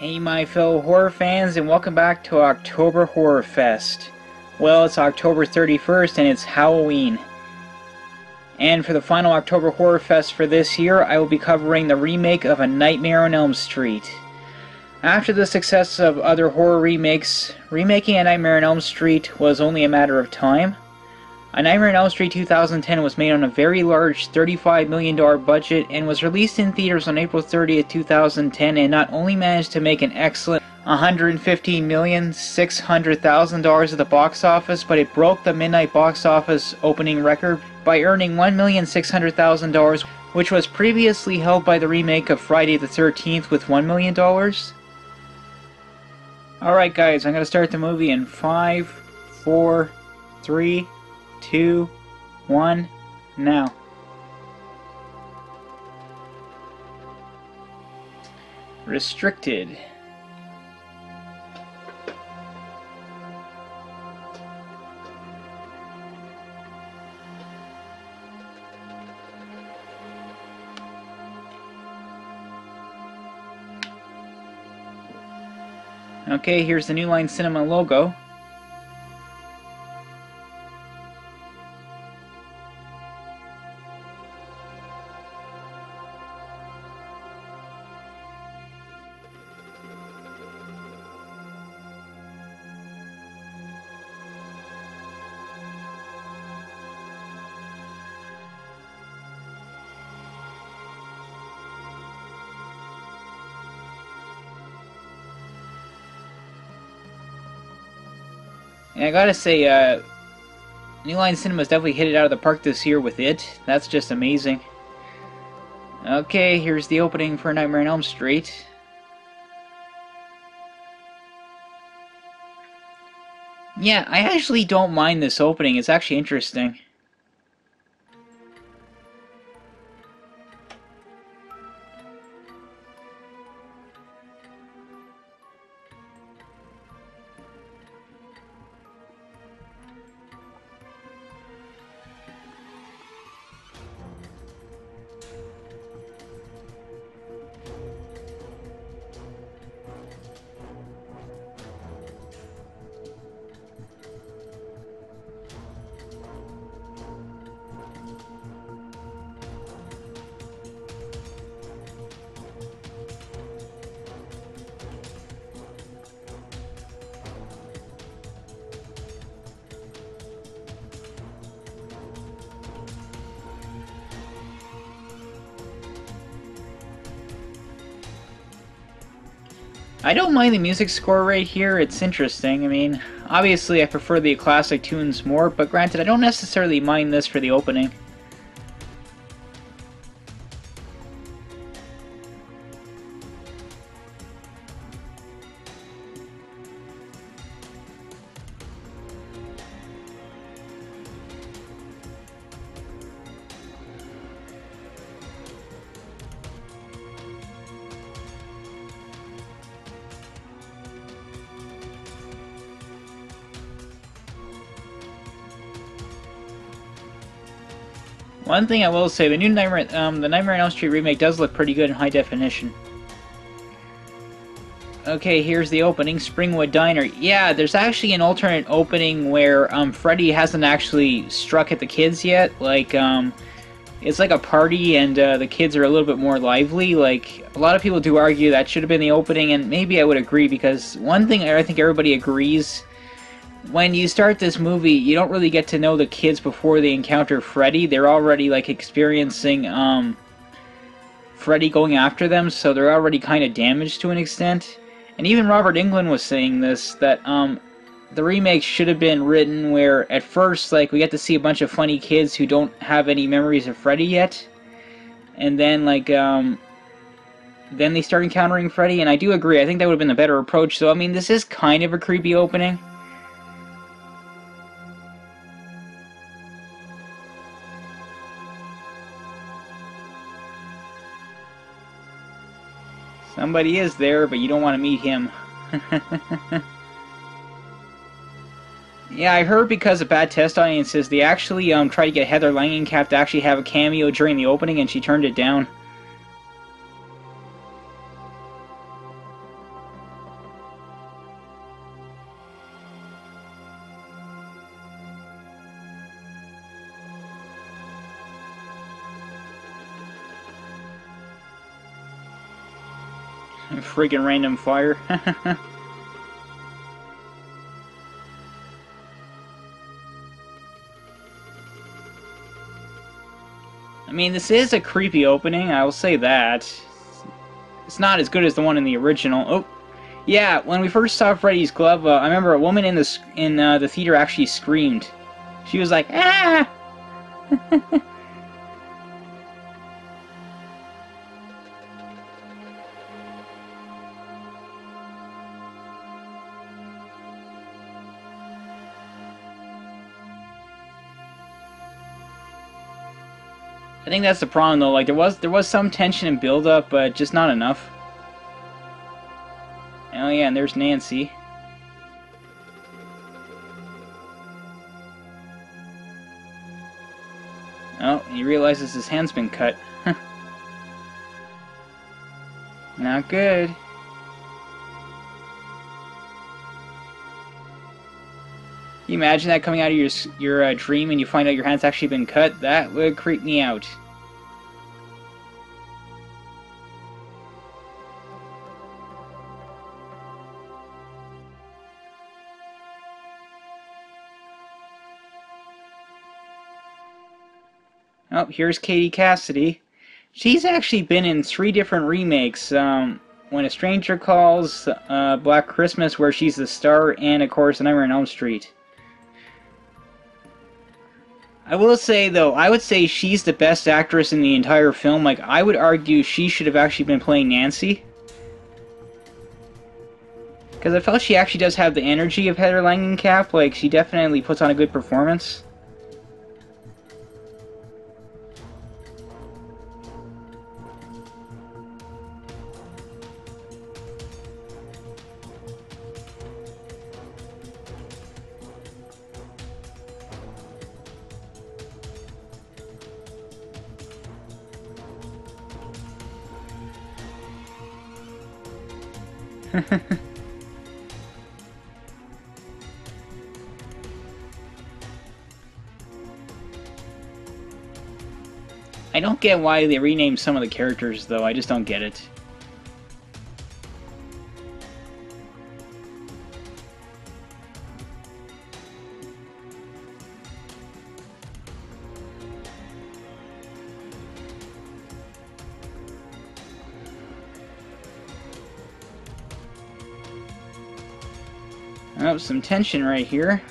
Hey my fellow horror fans, and welcome back to October Horror Fest. Well, it's October 31st and it's Halloween. And for the final October Horror Fest for this year, I will be covering the remake of A Nightmare on Elm Street. After the success of other horror remakes, remaking A Nightmare on Elm Street was only a matter of time. A Nightmare on Elm Street 2010 was made on a very large $35 million budget and was released in theaters on April 30th, 2010, and not only managed to make an excellent $115,600,000 at the box office, but it broke the midnight box office opening record by earning $1,600,000, which was previously held by the remake of Friday the 13th with $1 million. Alright guys, I'm going to start the movie in 5, 4, 3, 2, 1, now. Restricted. Okay, here's the New Line Cinema logo. And I gotta say, New Line Cinema's definitely hit it out of the park this year with it. That's just amazing. Okay, here's the opening for Nightmare on Elm Street. Yeah, I actually don't mind this opening. It's actually interesting. I don't mind the music score right here, it's interesting. I mean, obviously I prefer the classic tunes more, but granted, I don't necessarily mind this for the opening. One thing I will say, the new Nightmare on Elm Street remake does look pretty good in high definition. Okay, here's the opening, Springwood Diner. Yeah, there's actually an alternate opening where Freddy hasn't actually struck at the kids yet. Like, it's like a party and the kids are a little bit more lively. Like, a lot of people do argue that should have been the opening, and maybe I would agree, because one thing I think everybody agrees, when you start this movie, you don't really get to know the kids before they encounter Freddy. They're already, like, experiencing Freddy going after them, so they're already kind of damaged to an extent. And even Robert Englund was saying this, that the remake should have been written where at first, like, we get to see a bunch of funny kids who don't have any memories of Freddy yet, and then, like, then they start encountering Freddy, and I do agree, I think that would have been a better approach. So, I mean, this is kind of a creepy opening. Somebody is there, but you don't want to meet him. Yeah, I heard because of bad test audiences, they actually tried to get Heather Langenkamp to actually have a cameo during the opening, and she turned it down. Friggin' random fire. I mean, this is a creepy opening, I will say that. It's not as good as the one in the original. Oh, yeah, when we first saw Freddy's glove, I remember a woman in the theater actually screamed. She was like, "Ah!" I think that's the problem, though. Like, there was some tension and build-up, but just not enough. Oh yeah, and there's Nancy. Oh, he realizes his hand's been cut. Not good. Can you imagine that coming out of your dream and you find out your hand's actually been cut? That would creep me out. Oh, here's Katie Cassidy. She's actually been in 3 different remakes. When a Stranger Calls, Black Christmas, where she's the star, and of course, Nightmare on Elm Street. I will say, though, I would say she's the best actress in the entire film. Like, I would argue she should have actually been playing Nancy. Because I felt she actually does have the energy of Heather Langenkamp. Like, she definitely puts on a good performance. I don't get why they renamed some of the characters, though. I just don't get it. Oh, some tension right here.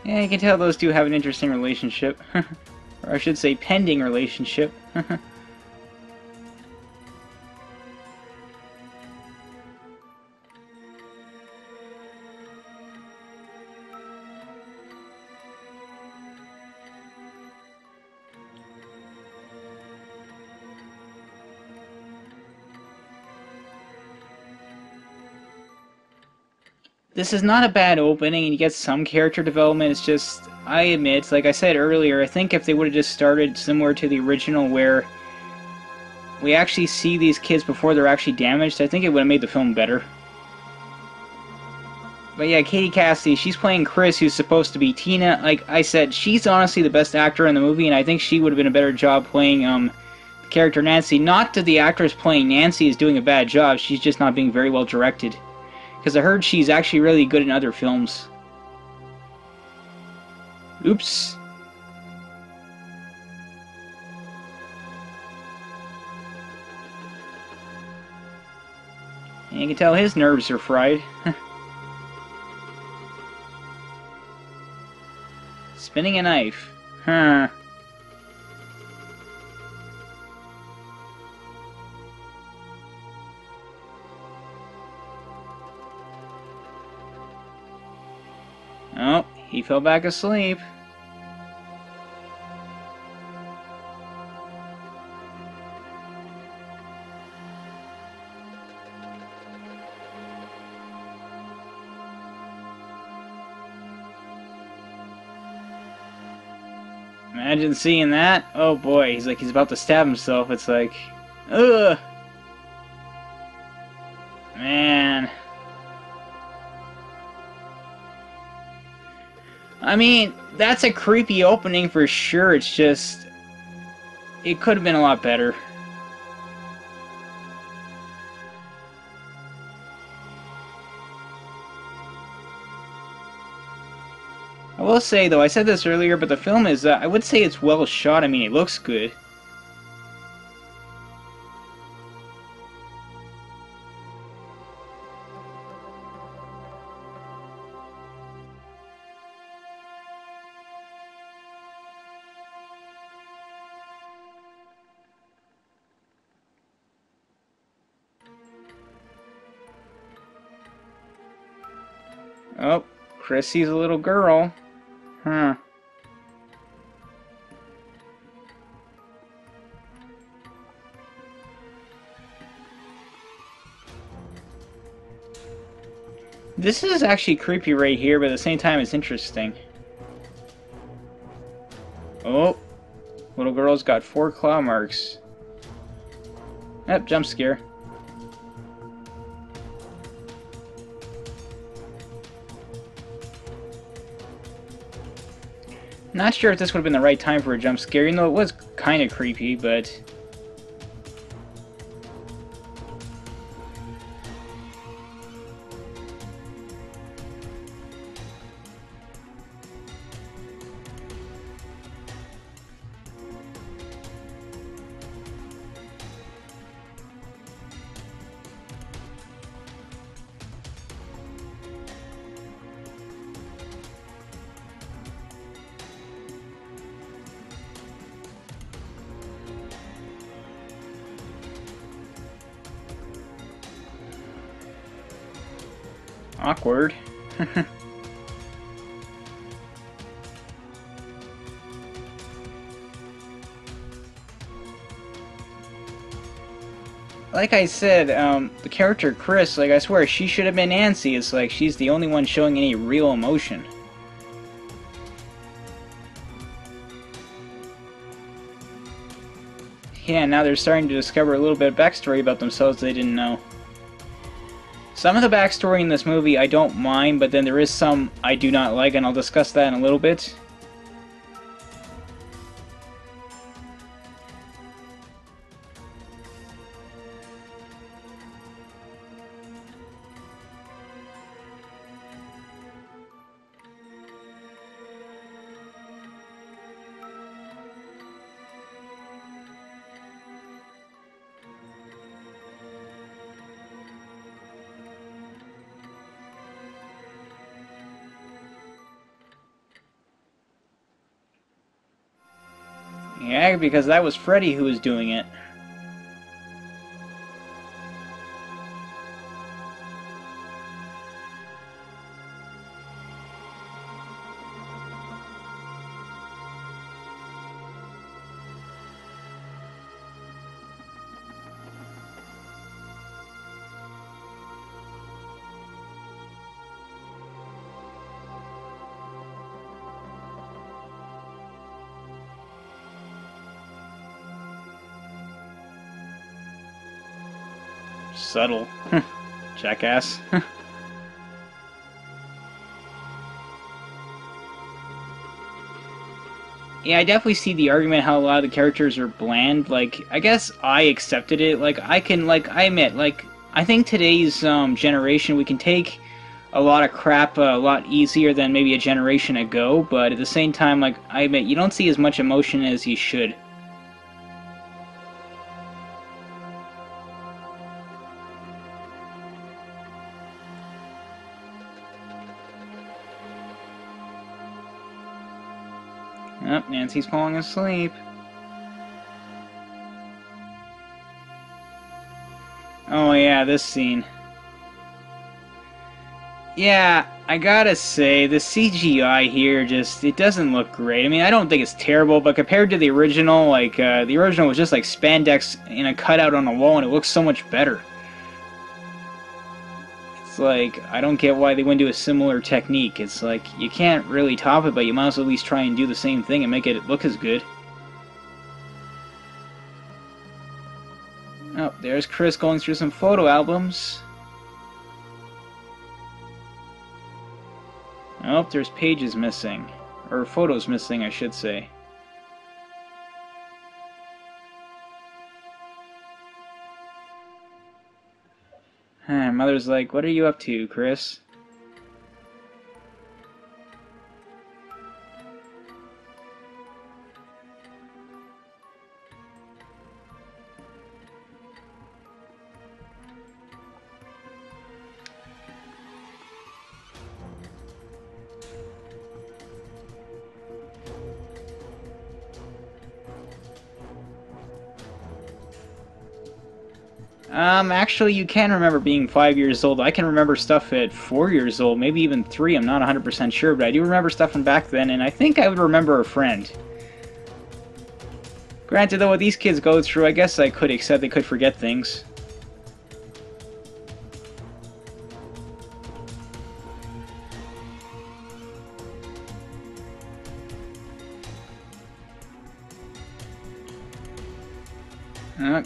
Yeah, you can tell those two have an interesting relationship. Or I should say, pending relationship. This is not a bad opening, and you get some character development. It's just, I admit, like I said earlier, I think if they would have just started similar to the original, where we actually see these kids before they're actually damaged, I think it would have made the film better. But yeah, Katie Cassidy, she's playing Chris, who's supposed to be Tina. Like I said, she's honestly the best actor in the movie, and I think she would have been a better job playing the character Nancy. Not that the actress playing Nancy is doing a bad job, she's just not being very well directed. Because I heard she's actually really good in other films. Oops. And you can tell his nerves are fried. Spinning a knife. Huh. Oh, he fell back asleep. Imagine seeing that. Oh boy, he's like he's about to stab himself. It's like, ugh, man. I mean, that's a creepy opening for sure. It's just, it could have been a lot better. I will say though, I said this earlier, but the film is, I would say it's well shot. I mean, it looks good. Oh, Chrissy's a little girl. Huh. This is actually creepy right here, but at the same time it's interesting. Oh, little girl's got 4 claw marks. Yep, jump scare. Not sure if this would have been the right time for a jump scare, even though it was kind of creepy, but... awkward. Like I said, the character Chris, like I swear, she should have been Nancy. It's like she's the only one showing any real emotion. Yeah, now they're starting to discover a little bit of backstory about themselves they didn't know. Some of the backstory in this movie I don't mind, but then there is some I do not like, and I'll discuss that in a little bit. Yeah, because that was Freddy who was doing it. Subtle. Jackass. Yeah, I definitely see the argument how a lot of the characters are bland. Like, I guess I accepted it. Like, I admit, like, I think today's generation, we can take a lot of crap a lot easier than maybe a generation ago, but at the same time, like, I admit, you don't see as much emotion as you should. Oh, Nancy's falling asleep. Oh yeah, this scene. Yeah, I gotta say, the CGI here just, it doesn't look great. I mean, I don't think it's terrible, but compared to the original, like, the original was just like spandex in a cutout on a wall, and it looks so much better. like, I don't get why they wouldn't do a similar technique. It's like, you can't really top it, but you might as well at least try and do the same thing and make it look as good. Oh, there's Chris going through some photo albums. Oh, there's pages missing. Or photos missing, I should say. Mother's like, what are you up to, Chris? Actually, you can remember being 5 years old. I can remember stuff at 4 years old, maybe even 3, I'm not 100% sure, but I do remember stuff from back then, and I think I would remember a friend. Granted, though, what these kids go through, I guess I could accept they could forget things.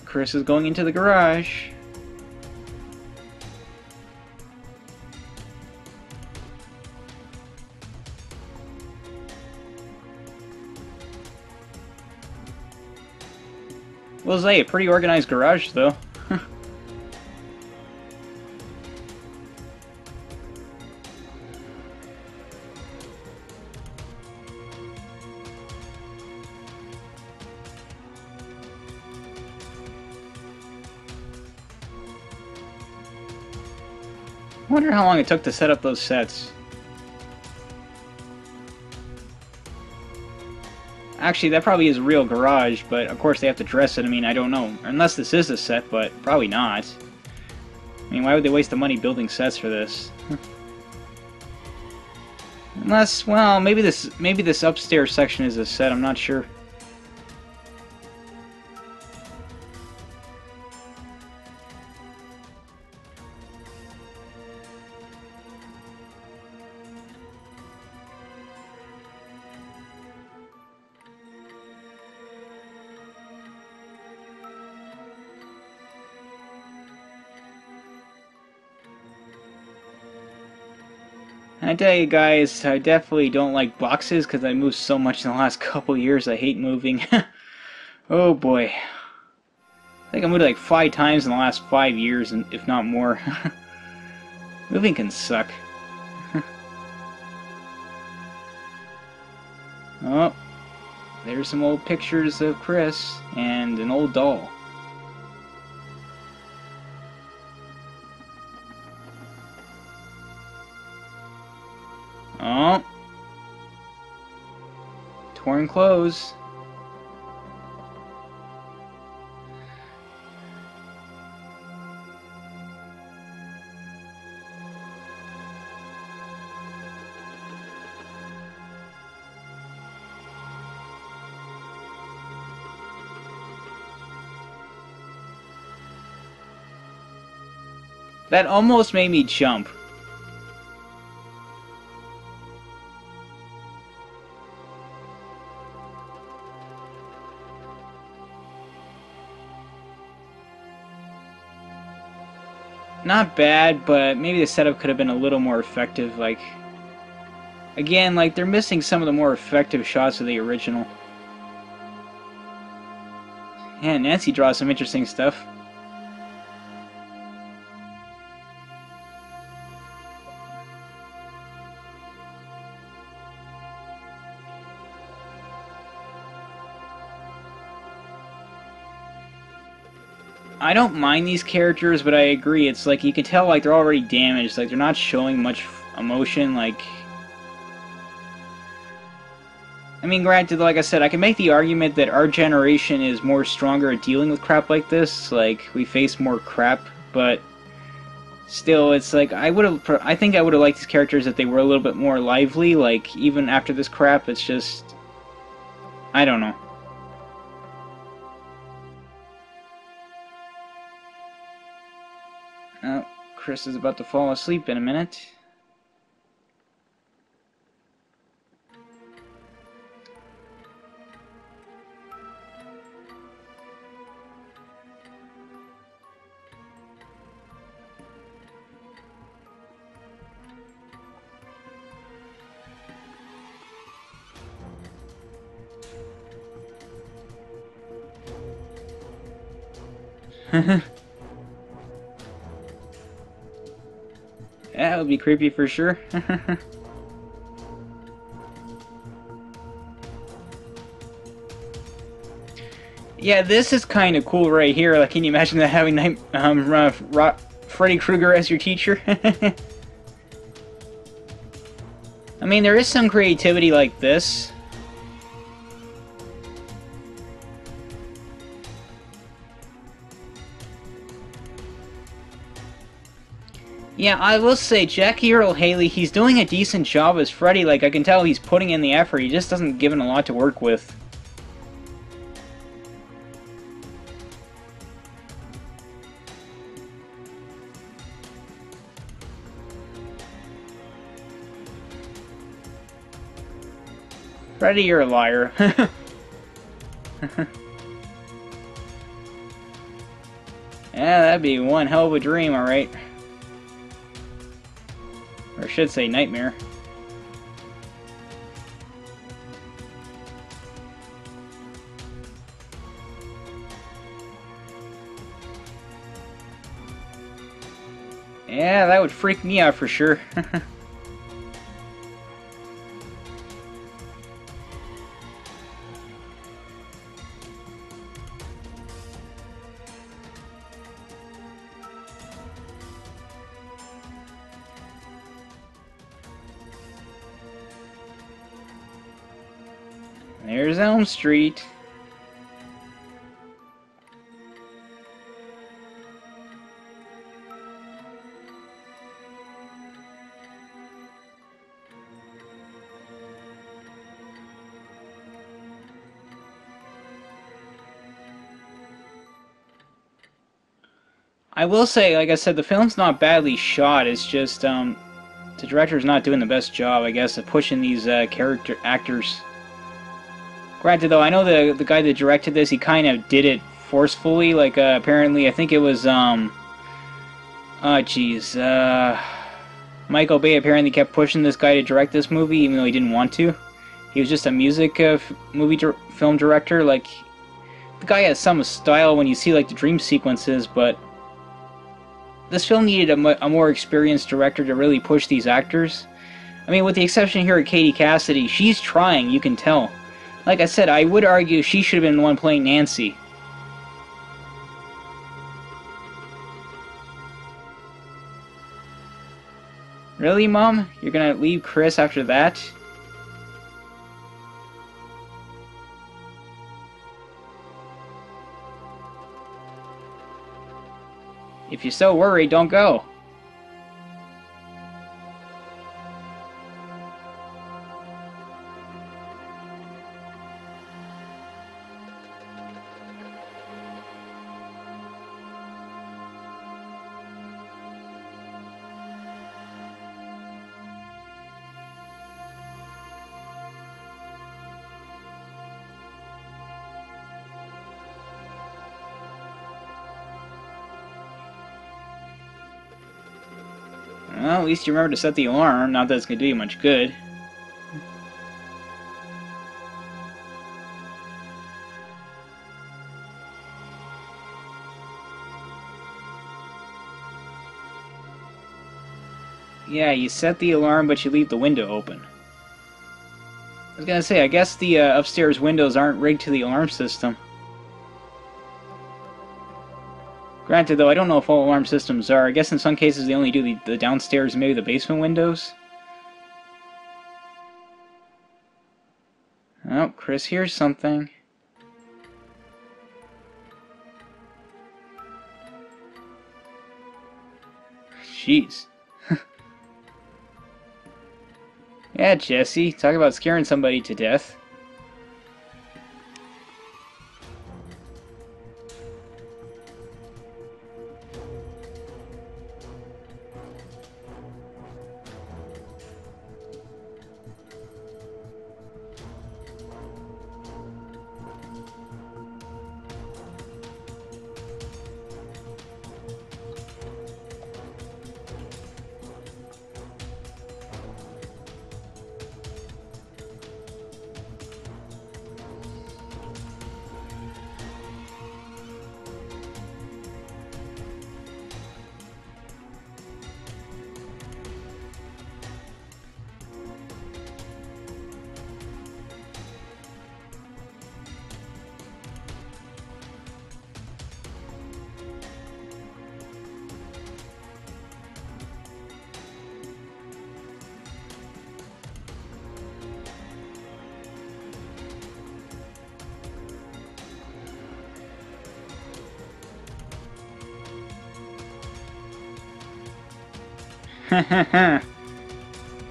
Chris is going into the garage. Well, say, a pretty organized garage, though. I wonder how long it took to set up those sets. Actually, that probably is a real garage, but of course they have to dress it. I mean, I don't know. Unless this is a set, but probably not. I mean, why would they waste the money building sets for this? Unless, well, maybe this upstairs section is a set, I'm not sure. I tell you guys, I definitely don't like boxes because I moved so much in the last couple years. I hate moving. Oh boy. I think I moved like 5 times in the last 5 years, and if not more. Moving can suck. Oh, there's some old pictures of Chris and an old doll. Oh, torn clothes. That almost made me jump. Not bad, but maybe the setup could have been a little more effective. Like, again, like they're missing some of the more effective shots of the original. Yeah, Nancy draws some interesting stuff. I don't mind these characters, but I agree. It's like you can tell like they're already damaged. Like they're not showing much emotion. Like, I mean, granted, like I said, I can make the argument that our generation is more stronger at dealing with crap like this. Like we face more crap, but still, it's like I think I would have liked these characters if they were a little bit more lively. Like even after this crap, it's just I don't know. Chris is about to fall asleep in a minute. That would be creepy for sure. Yeah, this is kind of cool right here. Like, can you imagine that having Freddy Krueger as your teacher? I mean, there is some creativity like this. Yeah, I will say, Jackie Earle Haley, he's doing a decent job as Freddy. Like, I can tell he's putting in the effort. He just doesn't give him a lot to work with. Freddy, you're a liar. Yeah, that'd be one hell of a dream, alright. Or I should say nightmare. Yeah, that would freak me out for sure. There's Elm Street. I will say, like I said, the film's not badly shot. It's just, the director's not doing the best job, I guess, of pushing these character actors. Granted, though, I know the guy that directed this, he kind of did it forcefully. Like, apparently, I think it was, Michael Bay apparently kept pushing this guy to direct this movie, even though he didn't want to. He was just a music film director. Like, the guy has some style when you see, like, the dream sequences, but this film needed a more experienced director to really push these actors. I mean, with the exception here of Katie Cassidy, she's trying, you can tell. Like I said, I would argue she should have been the one playing Nancy. Really, Mom? You're gonna leave Chris after that? If you're so worried, don't go. Well, at least you remember to set the alarm, not that it's gonna do you much good. Yeah, you set the alarm, but you leave the window open. I was gonna say, I guess the upstairs windows aren't rigged to the alarm system. Granted, though, I don't know if all alarm systems are. I guess in some cases they only do the downstairs and maybe the basement windows. Oh, Chris hears something. Jeez. Yeah, Jesse, talk about scaring somebody to death.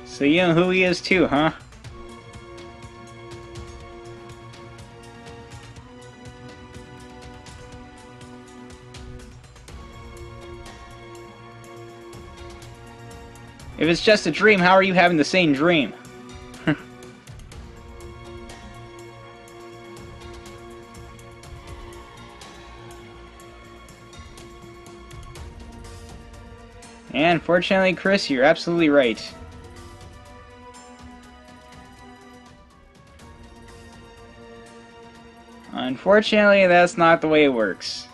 So you know who he is too, huh? If it's just a dream, how are you having the same dream? And fortunately, Chris, you're absolutely right. Unfortunately, that's not the way it works.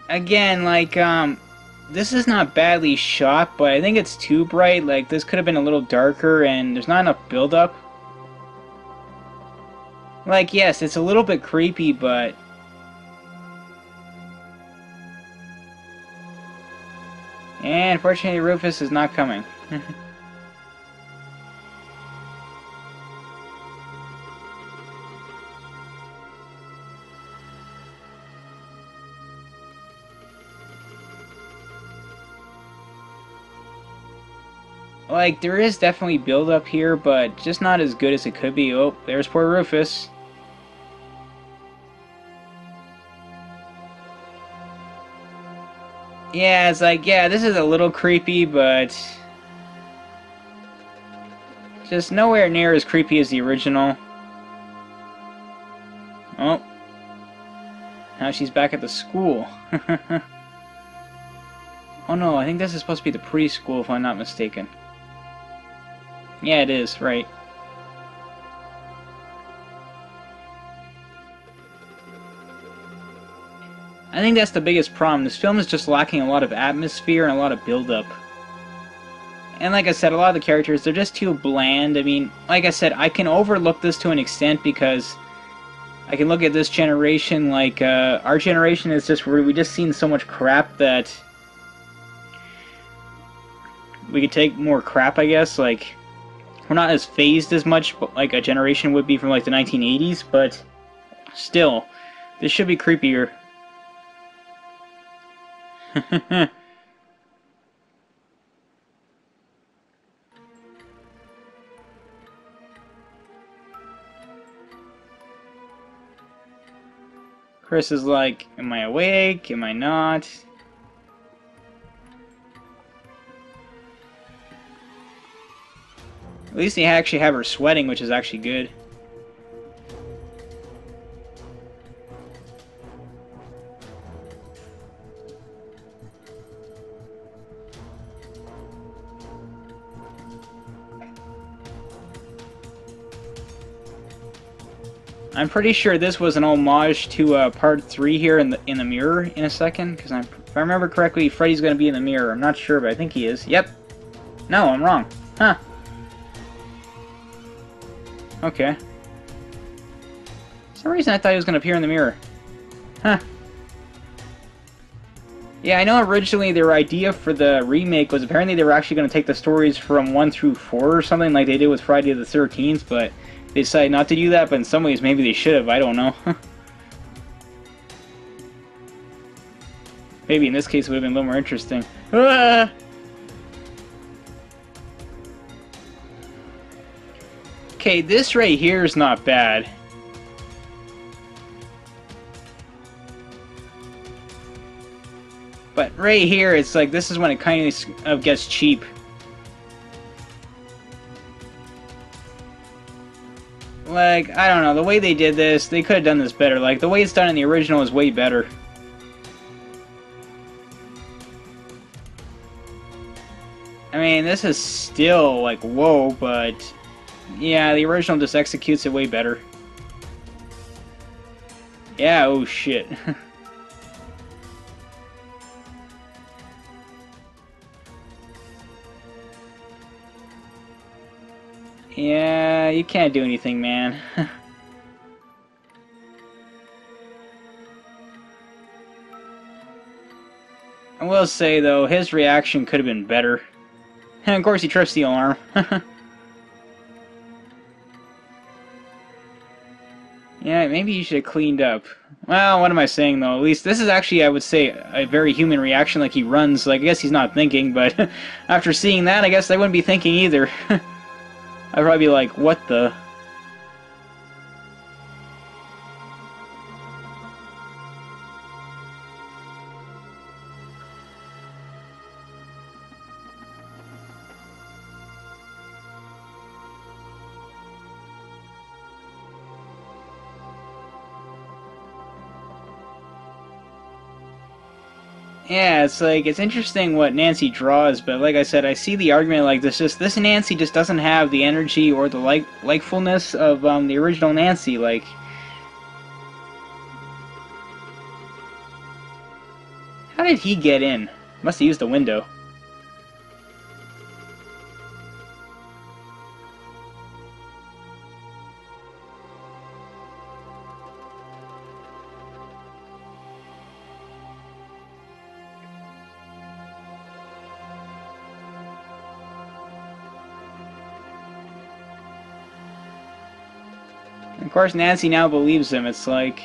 Again, like, this is not badly shot, but I think it's too bright. Like, this could have been a little darker, and there's not enough build-up. Like, yes, it's a little bit creepy, but... And unfortunately, Rufus is not coming. Like, there is definitely build-up here, but just not as good as it could be. Oh, there's poor Rufus. Yeah, it's like, yeah, this is a little creepy, but... just nowhere near as creepy as the original. Oh. Now she's back at the school. Oh no, I think this is supposed to be the preschool, if I'm not mistaken. Yeah, it is, right. I think that's the biggest problem. This film is just lacking a lot of atmosphere and a lot of build-up. And like I said, a lot of the characters, they're just too bland. I mean, like I said, I can overlook this to an extent because I can look at this generation, like, our generation is just where we just seen so much crap that we could take more crap, I guess. Like, we're not as phased as much, like a generation would be from, like, the 1980s, but still, this should be creepier. Chris is like, am I awake? Am I not? At least they actually have her sweating, which is actually good. I'm pretty sure this was an homage to part 3 here in the mirror in a second, because if I remember correctly, Freddy's going to be in the mirror. I'm not sure, but I think he is. Yep. No, I'm wrong. Huh. Okay. For some reason I thought he was going to appear in the mirror. Huh. Yeah, I know originally their idea for the remake was apparently they were actually going to take the stories from 1 through 4 or something like they did with Friday the 13th, but they decided not to do that, but in some ways maybe they should have, I don't know. Maybe in this case it would have been a little more interesting. Ah! Okay, this right here is not bad. But right here, it's like, this is when it kind of gets cheap. Like, I don't know, the way they did this, they could have done this better. Like, the way it's done in the original is way better. I mean, this is still, like, whoa, but... yeah, the original just executes it way better. Yeah, oh shit. Yeah, you can't do anything, man. I will say, though, his reaction could have been better. And of course he trips the alarm. Yeah, maybe you should have cleaned up. Well, what am I saying, though? At least this is actually, I would say, a very human reaction, like he runs. Like, I guess he's not thinking, but after seeing that, I guess I wouldn't be thinking either. I'd probably be like, what the... Yeah, it's like, it's interesting what Nancy draws, but like I said, I see the argument like this Nancy just doesn't have the energy or the likefulness of the original Nancy. Like, how did he get in? Must have used the window. Of course, Nancy now believes him. It's like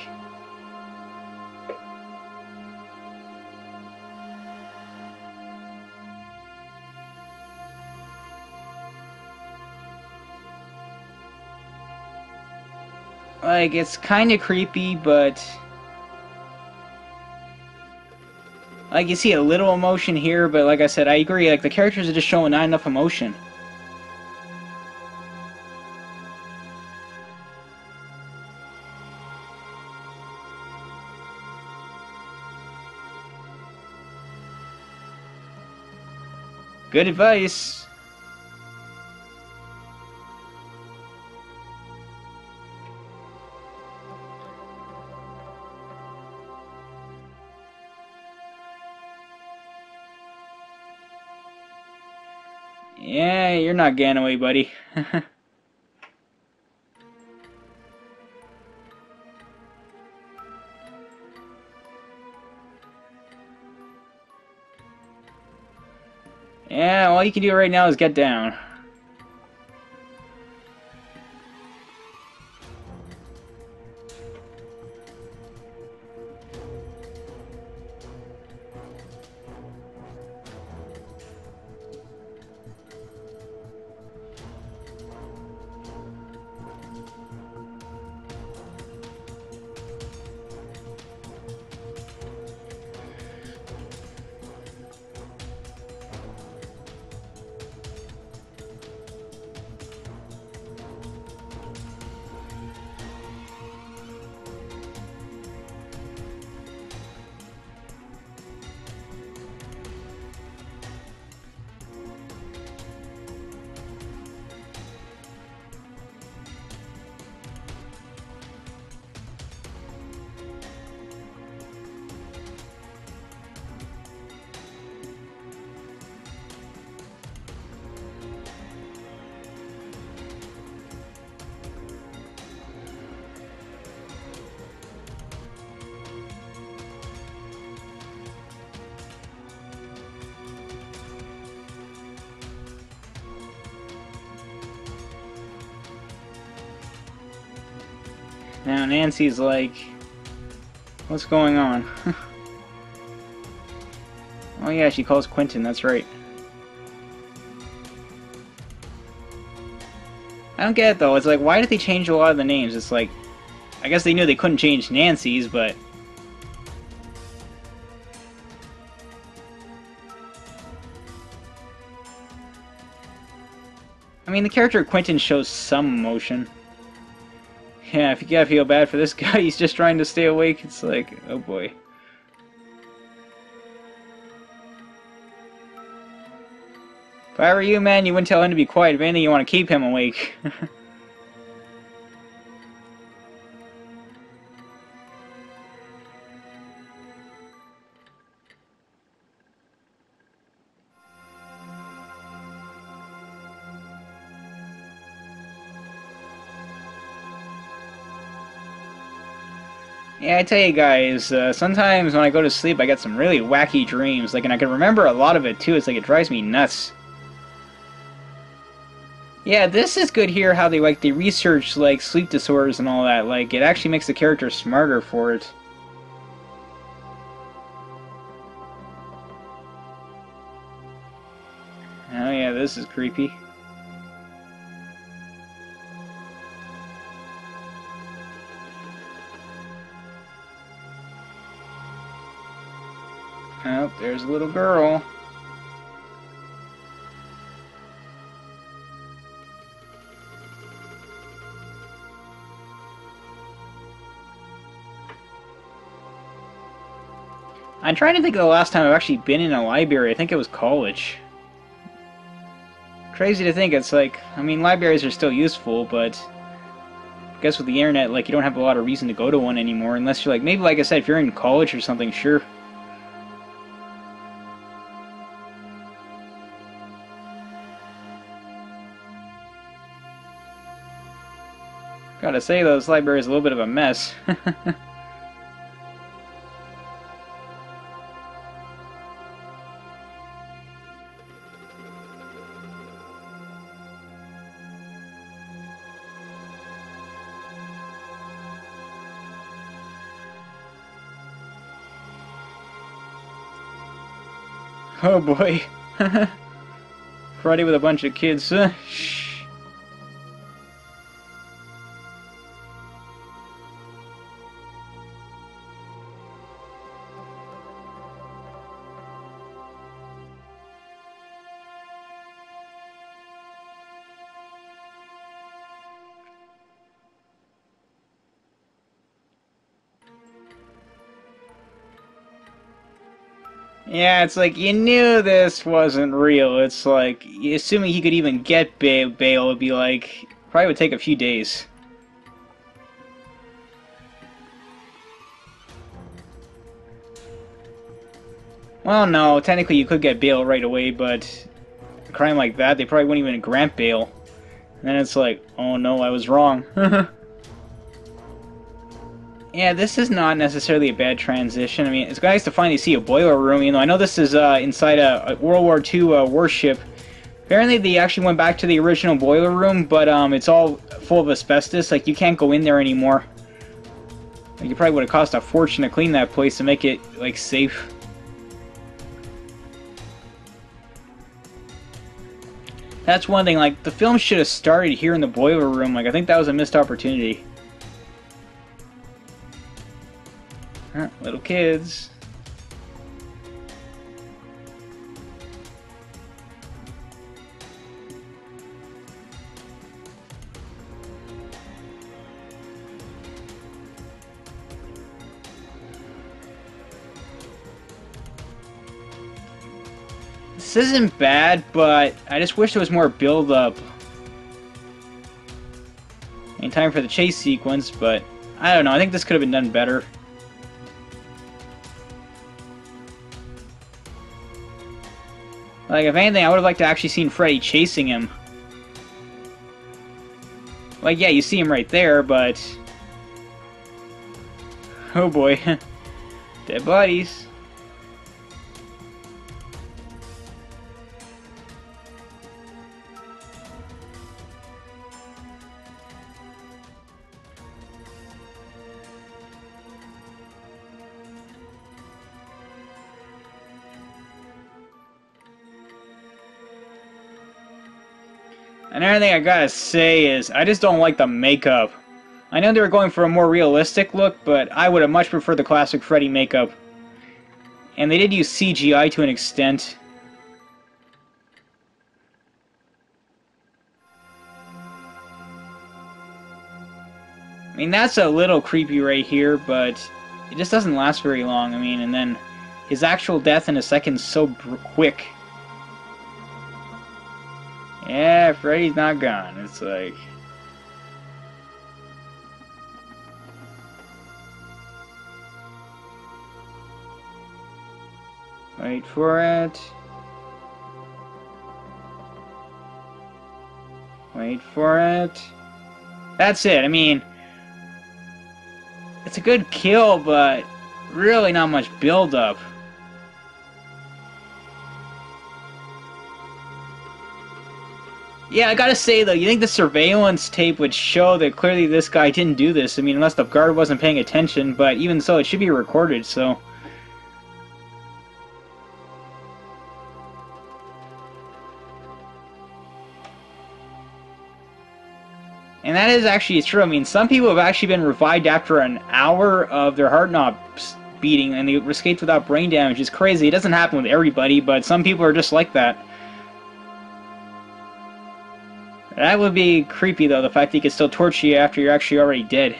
it's kind of creepy, but like you see a little emotion here. But like I said, I agree. Like the characters are just showing not enough emotion. Good advice. Yeah, you're not getting away, buddy. Yeah, all you can do right now is get down. Now Nancy's like, what's going on? Oh yeah, she calls Quentin, that's right. I don't get it though, it's like, why did they change a lot of the names? It's like, I guess they knew they couldn't change Nancy's, but... I mean, the character Quentin shows some emotion. Yeah, if you gotta feel bad for this guy, he's just trying to stay awake, it's like, oh boy. If I were you, man, you wouldn't tell him to be quiet. If anything, you want to keep him awake. Yeah, I tell you guys, sometimes when I go to sleep, I get some really wacky dreams. Like, and I can remember a lot of it too. It's like it drives me nuts. Yeah, this is good here. How they research like sleep disorders and all that. Like, it actually makes the character smarter for it. Oh yeah, this is creepy. Oh, there's a little girl. I'm trying to think of the last time I've actually been in a library. I think it was college. Crazy to think. It's like, I mean, libraries are still useful, but I guess with the internet, like, you don't have a lot of reason to go to one anymore, unless you're like, maybe like I said, if you're in college or something, sure. Gotta say, though, this library is a little bit of a mess. Oh boy. Friday with a bunch of kids. Shh. Yeah, it's like you knew this wasn't real. It's like, assuming he could even get bail, it'd be like, probably would take a few days. Well, no, technically you could get bail right away, but a crime like that, they probably wouldn't even grant bail. And then it's like, oh no, I was wrong. Yeah, this is not necessarily a bad transition. I mean, it's nice to finally see a boiler room. You know, I know this is inside a World War II warship. Apparently, they actually went back to the original boiler room, but it's all full of asbestos. Like, you can't go in there anymore. Like, it probably would have cost a fortune to clean that place to make it, like, safe. That's one thing. Like, the film should have started here in the boiler room. Like, I think that was a missed opportunity. Huh, little kids. This isn't bad, but I just wish there was more build-up. In time for the chase sequence, but I don't know. I think this could have been done better. Like, if anything, I would have liked to actually seen Freddy chasing him. Like, yeah, you see him right there, but... Oh boy. Dead bodies. Another thing I gotta say is, I just don't like the makeup. I know they were going for a more realistic look, but I would have much preferred the classic Freddy makeup. And they did use CGI to an extent. I mean, that's a little creepy right here, but it just doesn't last very long. I mean, and then his actual death in a second so quick. Yeah, Freddy's not gone. It's like... Wait for it. Wait for it. That's it. I mean, it's a good kill, but really not much build up. Yeah, I gotta say though, you think the surveillance tape would show that clearly this guy didn't do this? I mean, unless the guard wasn't paying attention, but even so, it should be recorded, so. And that is actually true. I mean, some people have actually been revived after an hour of their heart not beating, and they escaped without brain damage. It's crazy. It doesn't happen with everybody, but some people are just like that. That would be creepy, though, the fact that he could still torture you after you're actually already dead.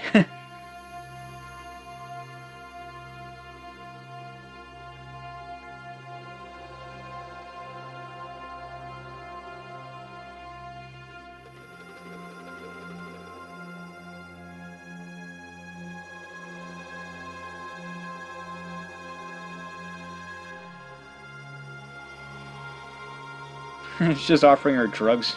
He's just offering her drugs.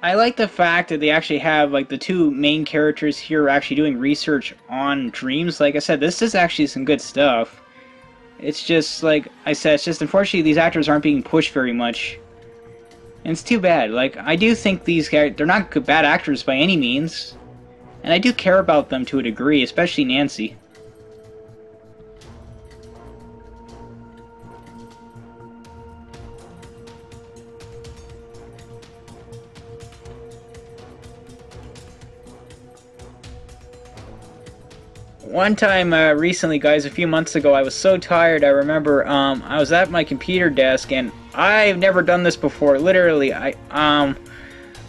I like the fact that they actually have, like, the two main characters here are actually doing research on dreams. Like I said, this is actually some good stuff. It's just, like I said, it's just unfortunately these actors aren't being pushed very much. And it's too bad. Like, I do think these guys, they're not good, bad actors by any means. And I do care about them to a degree, especially Nancy. One time, recently, guys, a few months ago, I was so tired. I remember, I was at my computer desk, and I've never done this before. Literally, I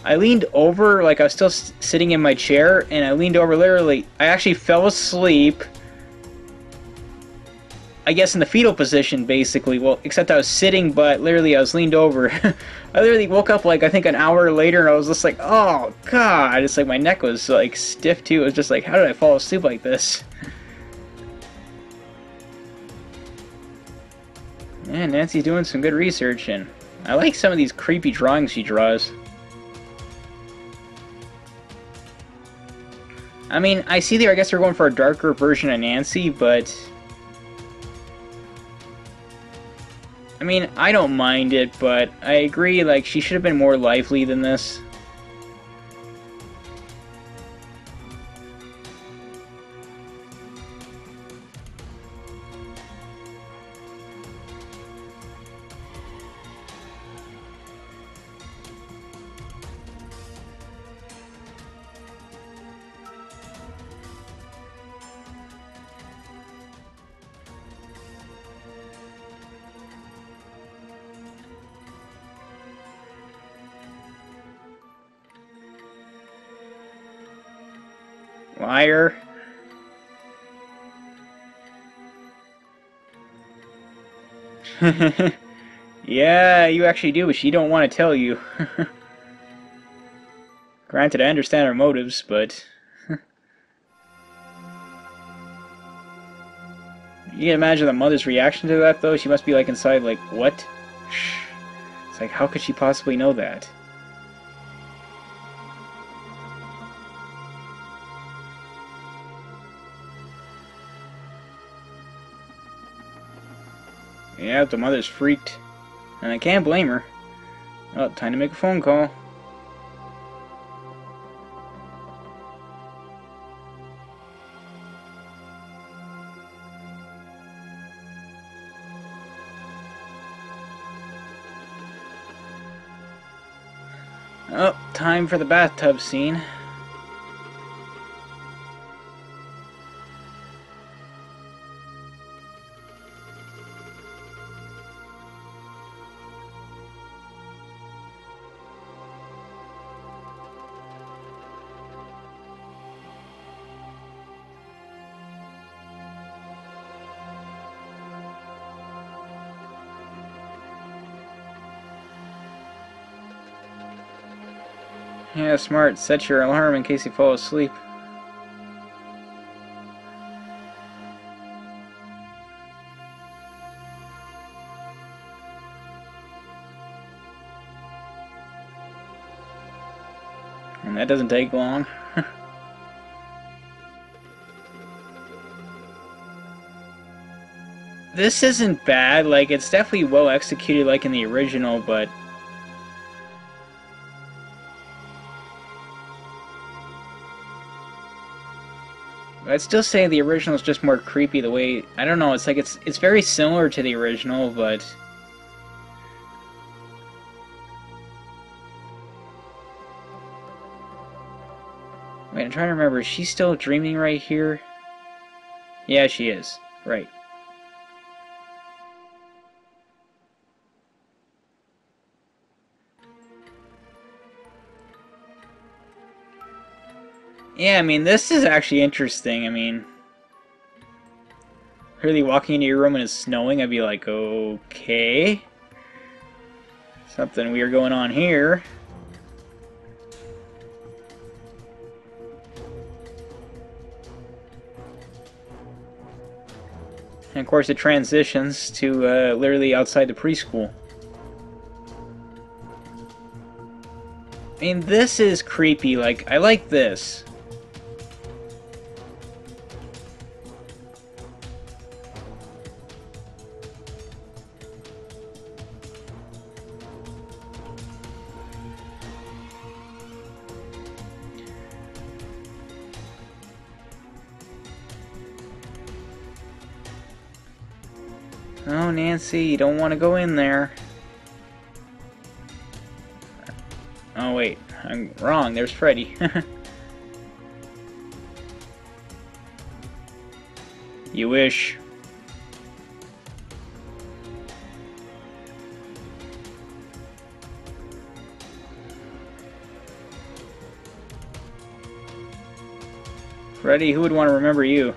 leaned over, like I was still sitting in my chair, and I leaned over. Literally, I actually fell asleep. I guess in the fetal position, basically. Well, except I was sitting, but literally I was leaned over. I literally woke up like I think an hour later, and I was just like, "Oh God!" It's like my neck was like stiff too. It was just like, "How did I fall asleep like this?" Man, Nancy's doing some good research, and I like some of these creepy drawings she draws. I mean, I see there. I guess they're going for a darker version of Nancy, but I mean, I don't mind it, but I agree, like, she should have been more lively than this. Liar. Yeah, you actually do, but she don't want to tell you. Granted, I understand her motives, but you can imagine the mother's reaction to that, though. She must be like inside, like, what? Shh. It's like, how could she possibly know that? Yeah, the mother's freaked. And I can't blame her. Oh, time to make a phone call. Oh, time for the bathtub scene. Yeah, smart. Set your alarm in case you fall asleep. And that doesn't take long. This isn't bad, like, it's definitely well executed like in the original, but... I'd still say the original is just more creepy the way... I don't know, it's like it's very similar to the original, but... Wait, I'm trying to remember, is she still dreaming right here? Yeah, she is. Right. Yeah, I mean, this is actually interesting. I mean, really walking into your room and it's snowing, I'd be like, okay. Something weird going on here. And of course it transitions to literally outside the preschool. I mean, this is creepy. Like, I like this. Oh, Nancy, you don't want to go in there. Oh, wait. I'm wrong. There's Freddy. You wish. Freddy, who would want to remember you?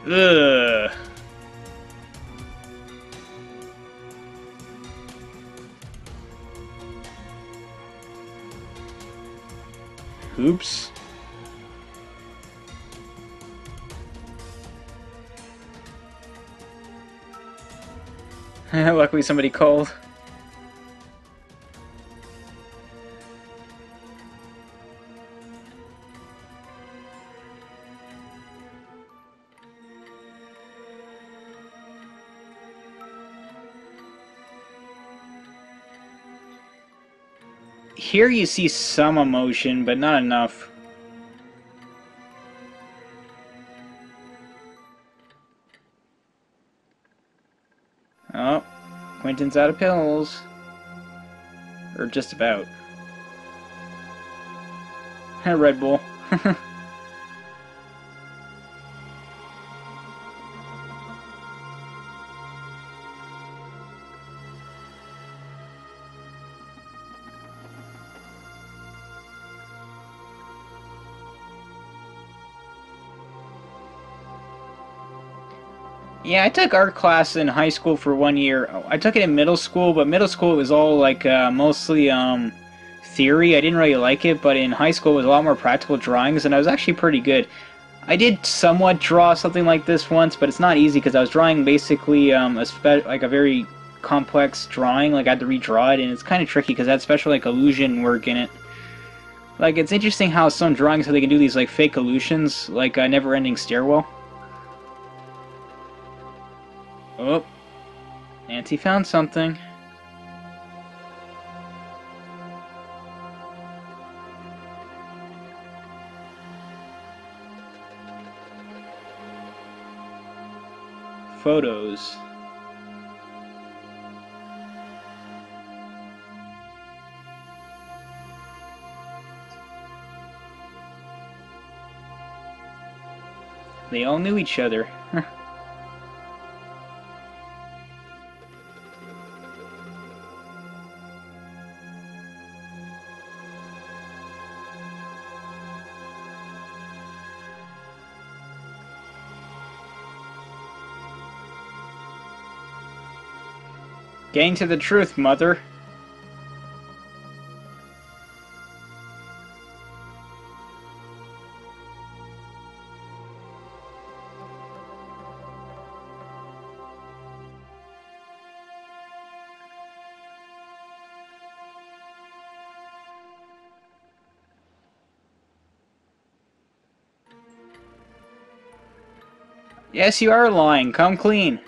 Ugh. Oops. Luckily somebody called. Here you see some emotion, but not enough. Oh, Quentin's out of pills. Or just about. Red Bull. Yeah, I took art class in high school for 1 year. I took it in middle school, but middle school it was all like mostly theory. I didn't really like it, but in high school it was a lot more practical drawings, and I was actually pretty good. I did somewhat draw something like this once, but it's not easy because I was drawing basically like a very complex drawing. Like I had to redraw it, and it's kind of tricky because it had special like illusion work in it. Like it's interesting how some drawings how they can do these like fake illusions, like a never-ending stairwell. Oh, Nancy found something. Photos. They all knew each other. Getting to the truth, Mother. Yes, you are lying. Come clean.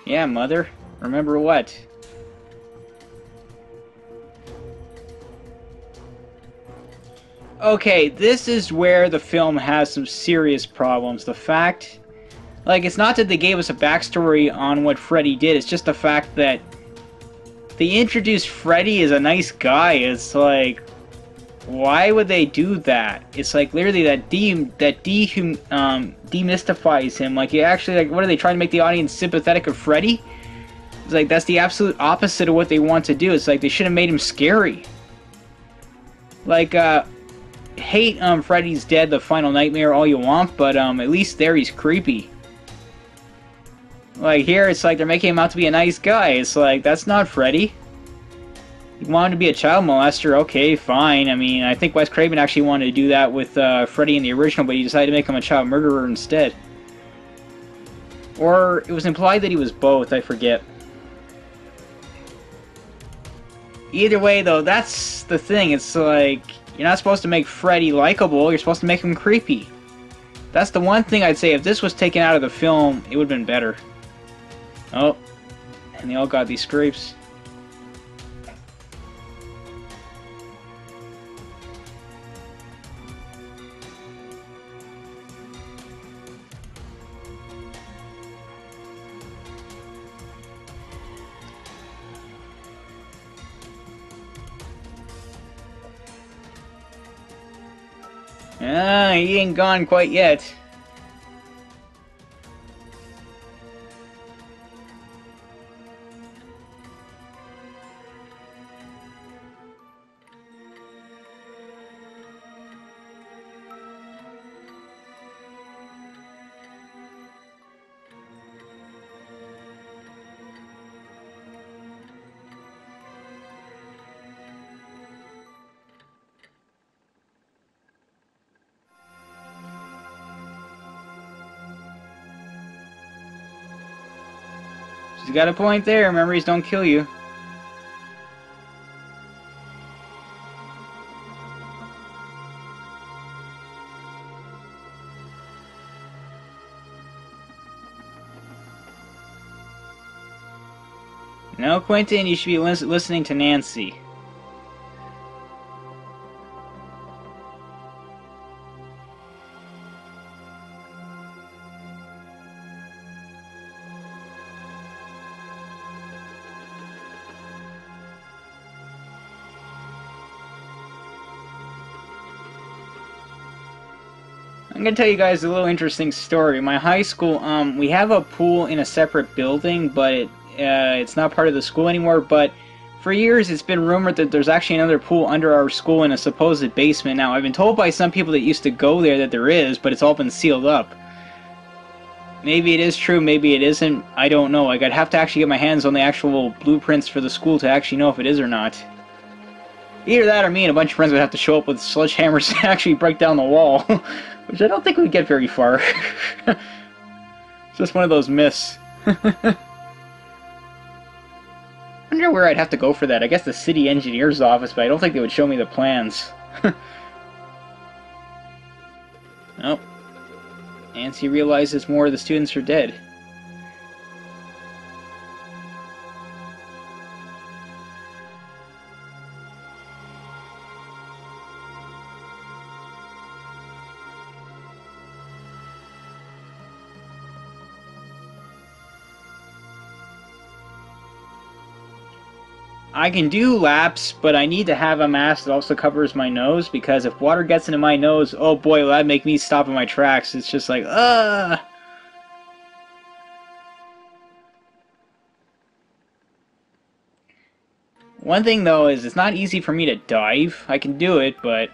Yeah, Mother. Remember what? Okay, this is where the film has some serious problems. The fact... Like, it's not that they gave us a backstory on what Freddy did, it's just the fact that they introduced Freddy as a nice guy. It's like... Why would they do that? It's like literally demystifies him. Like, you actually, like, what are they trying to make the audience sympathetic of Freddy? It's like that's the absolute opposite of what they want to do. It's like they should have made him scary. Like, hate Freddy's Dead, the Final Nightmare, all you want, but at least there he's creepy. Like here, it's like they're making him out to be a nice guy. It's like that's not Freddy. You want him to be a child molester, okay, fine. I mean, I think Wes Craven actually wanted to do that with Freddy in the original, but he decided to make him a child murderer instead. Or it was implied that he was both, I forget. Either way, though, that's the thing. It's like, you're not supposed to make Freddy likable, you're supposed to make him creepy. That's the one thing I'd say, if this was taken out of the film, it would have been better. Oh, and they all got these scrapes. Ah, he ain't gone quite yet. She's got a point there. Memories don't kill you. No, Quentin, you should be listening to Nancy. I'm gonna tell you guys a little interesting story. My high school, we have a pool in a separate building, but it's not part of the school anymore. But for years, it's been rumored that there's actually another pool under our school in a supposed basement. Now, I've been told by some people that used to go there that there is, but it's all been sealed up. Maybe it is true, maybe it isn't. I don't know. Like, I'd have to actually get my hands on the actual blueprints for the school to actually know if it is or not. Either that or me and a bunch of friends would have to show up with sledgehammers to actually break down the wall. Which I don't think we'd get very far. It's just one of those myths. I wonder where I'd have to go for that. I guess the city engineer's office, but I don't think they would show me the plans. Oh. Nancy realizes more of the students are dead. I can do laps, but I need to have a mask that also covers my nose, because if water gets into my nose, oh boy, will that make me stop in my tracks. It's just like, ugh! One thing though is it's not easy for me to dive. I can do it, but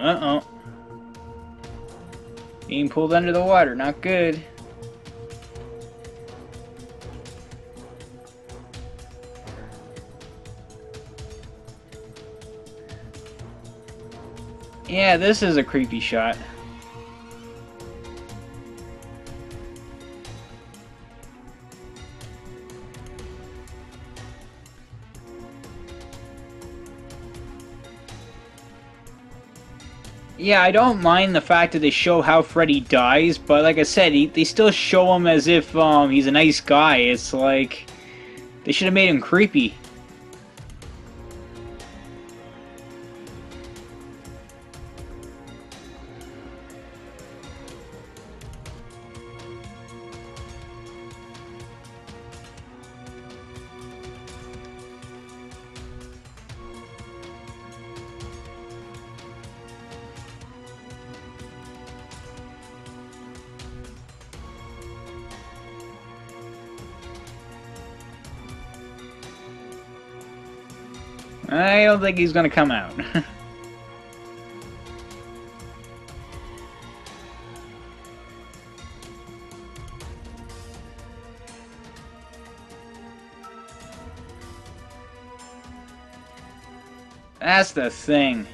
Uh-oh. Being pulled under the water, not good. Yeah, this is a creepy shot. Yeah, I don't mind the fact that they show how Freddy dies, but like I said, they still show him as if he's a nice guy. It's like they should have made him creepy. I don't think he's gonna come out. That's the thing.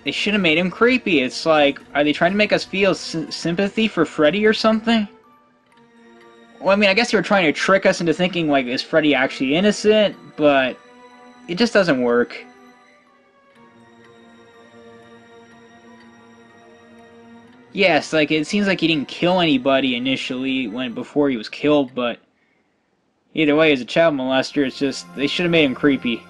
They should have made him creepy. It's like, are they trying to make us feel sympathy for Freddy or something? Well, I mean, I guess they were trying to trick us into thinking, like, is Freddy actually innocent? But it just doesn't work. Yes, like, it seems like he didn't kill anybody initially before he was killed, but either way, as a child molester, it's just, they should have made him creepy.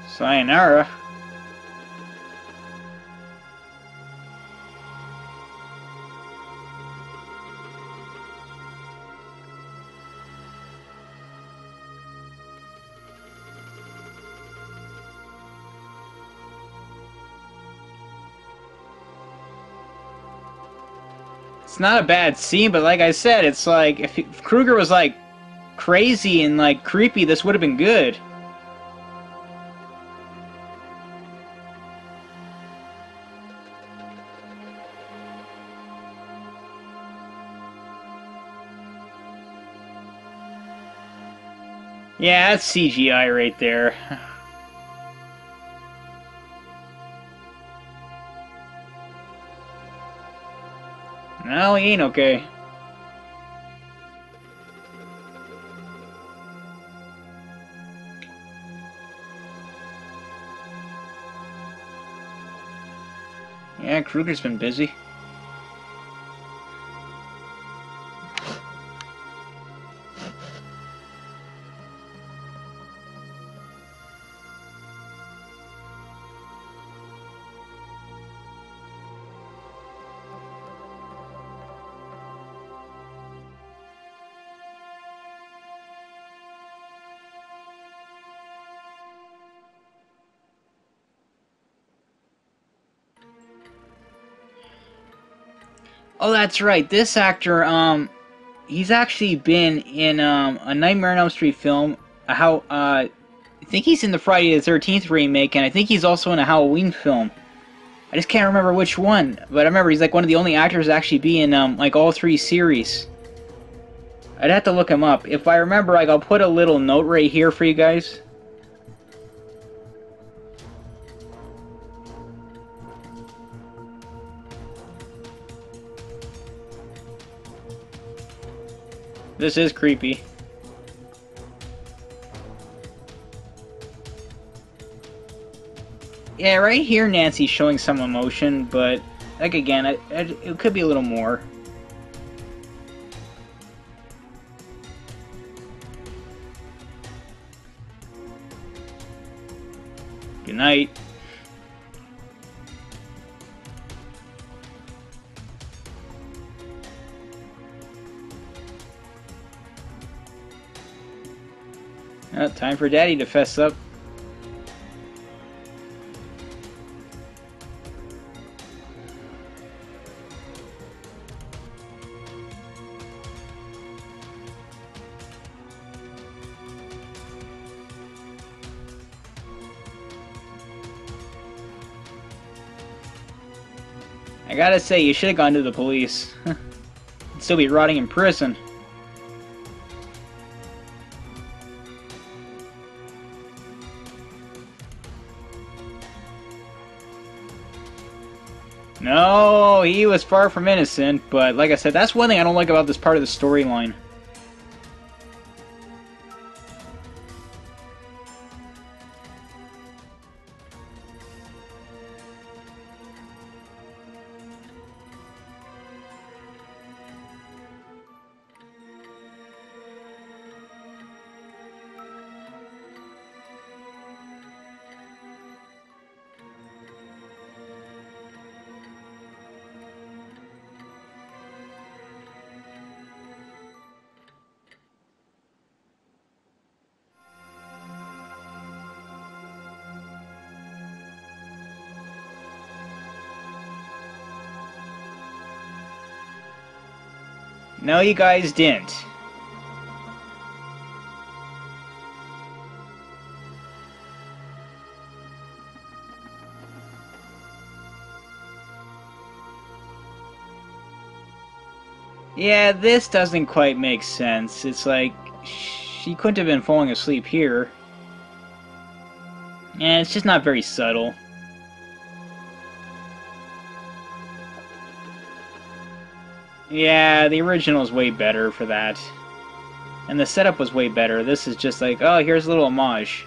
Sayonara. It's not a bad scene, but like I said, it's like, if Krueger was like crazy and like creepy, this would have been good. Yeah, that's CGI right there. No, he ain't okay. Yeah, Krueger's been busy. Oh, that's right. This actor, he's actually been in a Nightmare on Elm Street film. I think he's in the Friday the 13th remake, and I think he's also in a Halloween film. I just can't remember which one, but I remember he's like one of the only actors to actually be in like all three series. I'd have to look him up. If I remember, like, I'll put a little note right here for you guys. This is creepy. Yeah, right here Nancy's showing some emotion, but like again, it could be a little more. Good night. Time for Daddy to fess up. I gotta say, you should have gone to the police. You'd still be rotting in prison. No, he was far from innocent, but like I said, that's one thing I don't like about this part of the storyline. No, you guys didn't. Yeah, this doesn't quite make sense. It's like, she couldn't have been falling asleep here. And it's just not very subtle. Yeah, the original is way better for that. And the setup was way better. This is just like, oh, here's a little homage.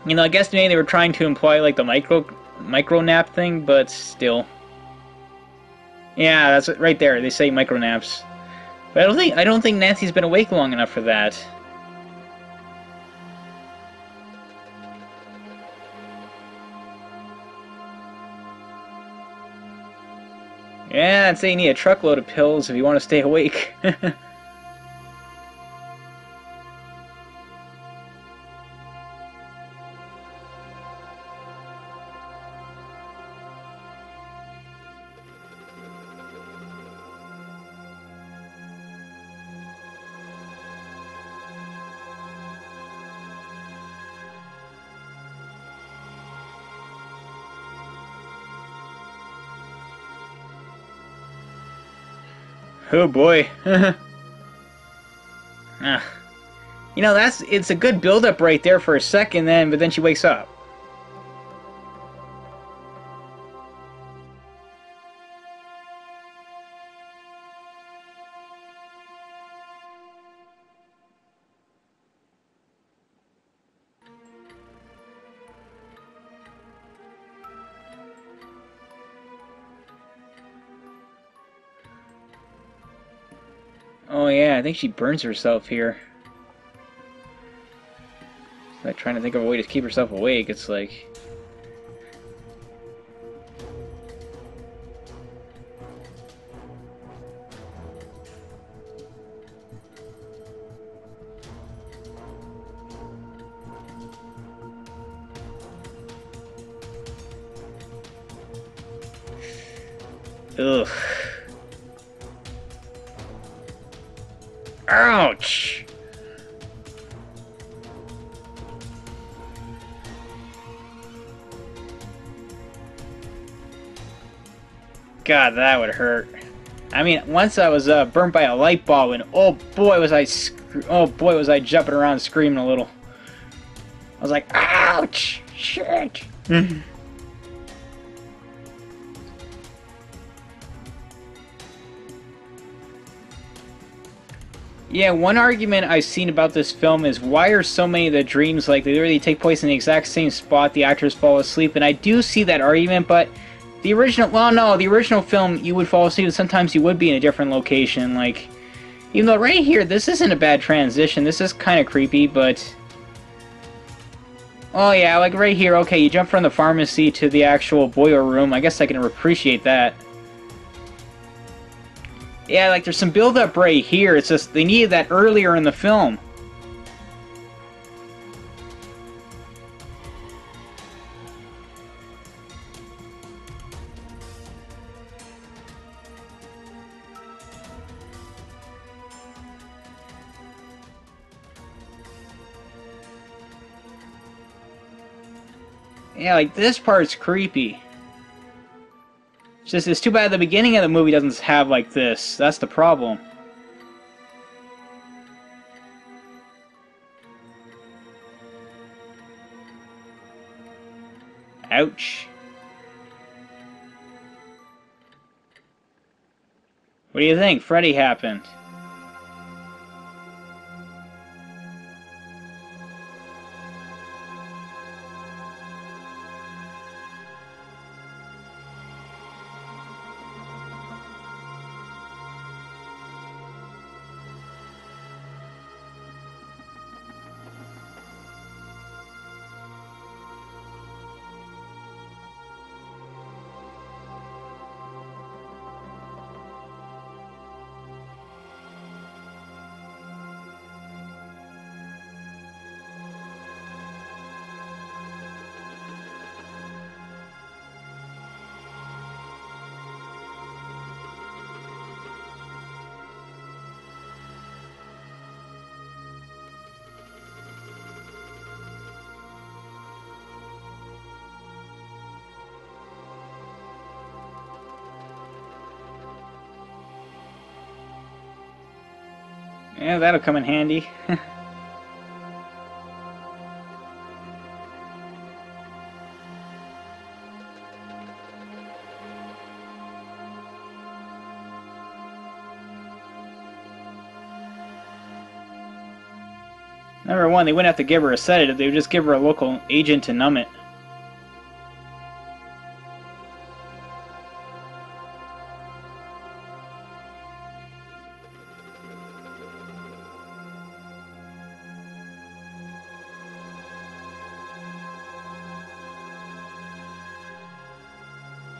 You know, I guess maybe they were trying to imply like the micro nap thing, but still. Yeah, that's it right there. They say micro naps. But I don't think Nancy's been awake long enough for that. Yeah, I'd say you need a truckload of pills if you want to stay awake. Oh boy. Ah. You know, it's a good build-up right there for a second, but then she wakes up. Oh yeah, I think she burns herself here. Like trying to think of a way to keep herself awake, it's like... Ugh. Ouch! God, that would hurt. I mean, once I was burnt by a light bulb, and oh boy was I jumping around screaming a little. I was like, ouch! Shit! Yeah, one argument I've seen about this film is why are so many of the dreams like they literally take place in the exact same spot, the actors fall asleep, and I do see that argument, but The original, well, no, the original film, you would fall asleep, and sometimes you would be in a different location, like, even though right here, this isn't a bad transition, this is kind of creepy, but, oh yeah, like right here, okay, you jump from the pharmacy to the actual boiler room, I guess I can appreciate that. Yeah, like, there's some build-up right here, it's just, they needed that earlier in the film. Yeah, like, this part's creepy. It's just, it's too bad the beginning of the movie doesn't have, like, this. That's the problem. Ouch. What do you think? Freddy happened. Yeah, that'll come in handy. Number one, they wouldn't have to give her a sedative, they would just give her a local agent to numb it.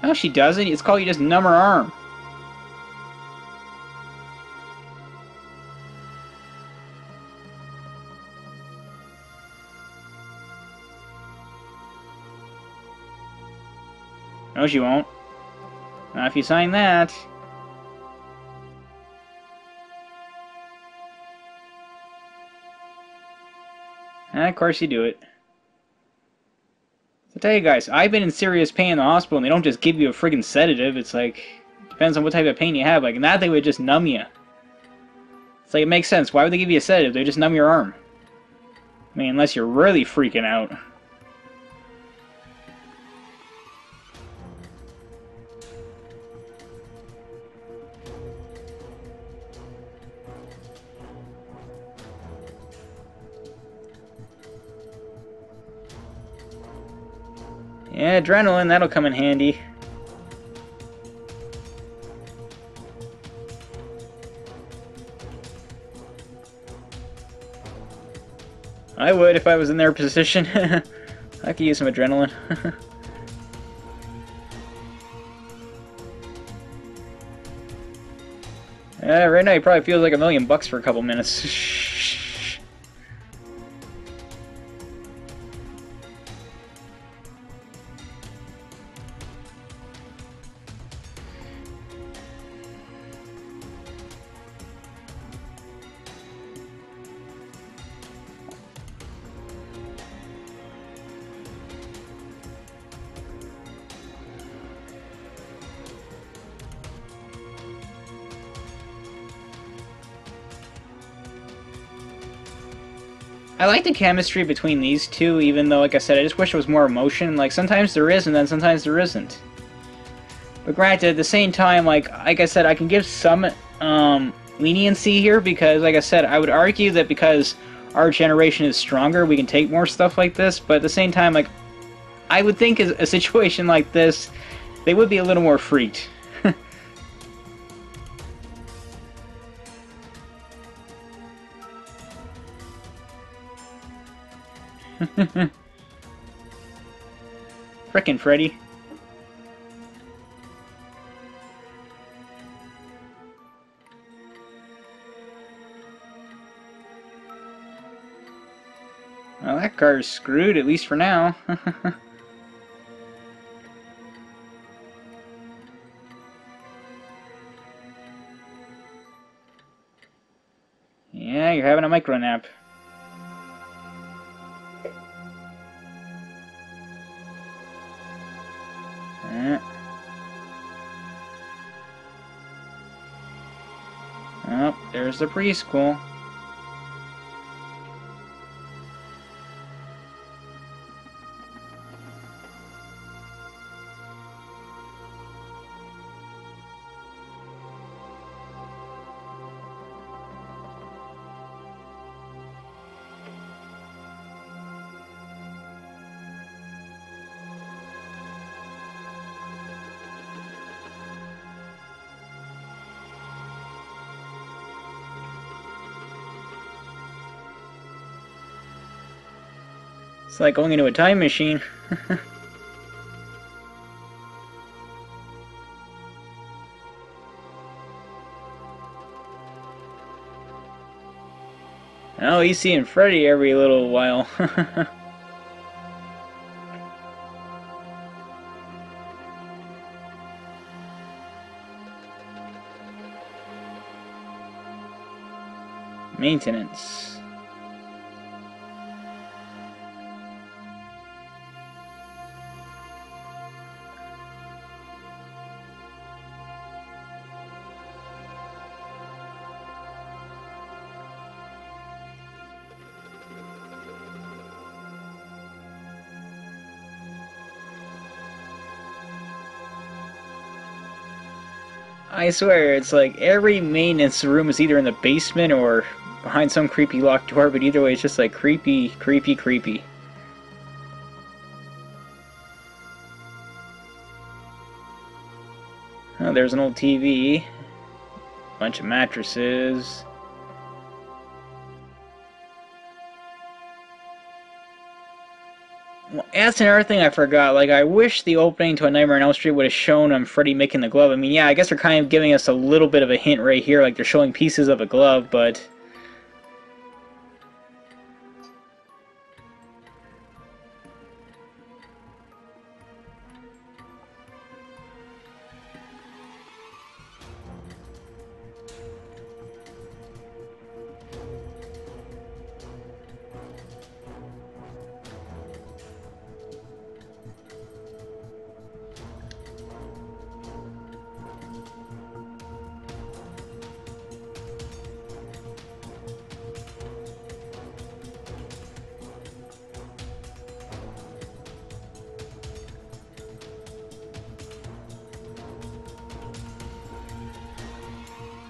No, she doesn't. It's called you just numb her arm. No, she won't. Not if you sign that. Of course you do it. I tell you guys, I've been in serious pain in the hospital and they don't just give you a friggin' sedative. It's like, depends on what type of pain you have. Like, in that they would just numb you. It's like, it makes sense. Why would they give you a sedative? They just numb your arm. I mean, unless you're really freaking out. Yeah, adrenaline, that'll come in handy. I would if I was in their position. I could use some adrenaline. Right now he probably feels like $1,000,000 for a couple minutes. I like the chemistry between these two, even though, like I said, I just wish there was more emotion. Like, sometimes there is, and then sometimes there isn't. But granted, at the same time, like I said, I can give some leniency here, because, like I said, I would argue that because our generation is stronger, we can take more stuff like this, but at the same time, like, I would think a situation like this, They would be a little more freaked. Frickin' Freddy. Well, that car is screwed, at least for now. Yeah, you're having a micro nap. Oh, there's the preschool. It's like going into a time machine. Oh, he's seeing Freddy every little while. Maintenance. I swear, it's like every maintenance room is either in the basement or behind some creepy locked door, but either way, it's just like creepy, creepy, creepy. Oh, there's an old TV. Bunch of mattresses. Well, that's another thing I forgot. Like, I wish the opening to A Nightmare on Elm Street would have shown Freddy making the glove. I mean, yeah, I guess they're kind of giving us a little bit of a hint right here, like they're showing pieces of a glove, but...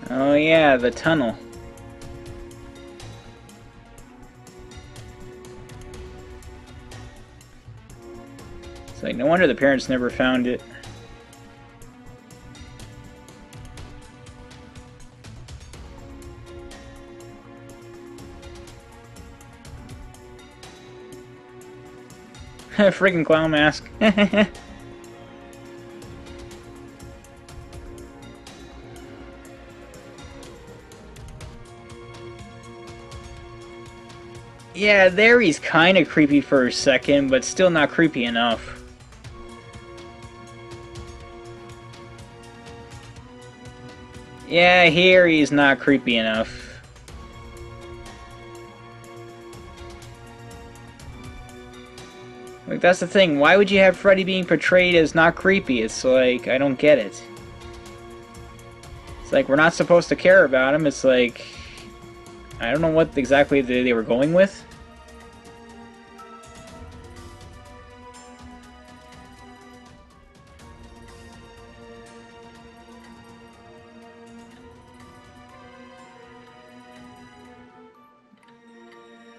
Oh yeah, the tunnel. It's like, no wonder the parents never found it. Friggin' clown mask. Yeah, there he's kind of creepy for a second, but still not creepy enough. Yeah, here he's not creepy enough. Like, that's the thing. Why would you have Freddy being portrayed as not creepy? It's like, I don't get it. It's like, we're not supposed to care about him. It's like, I don't know what exactly they were going with.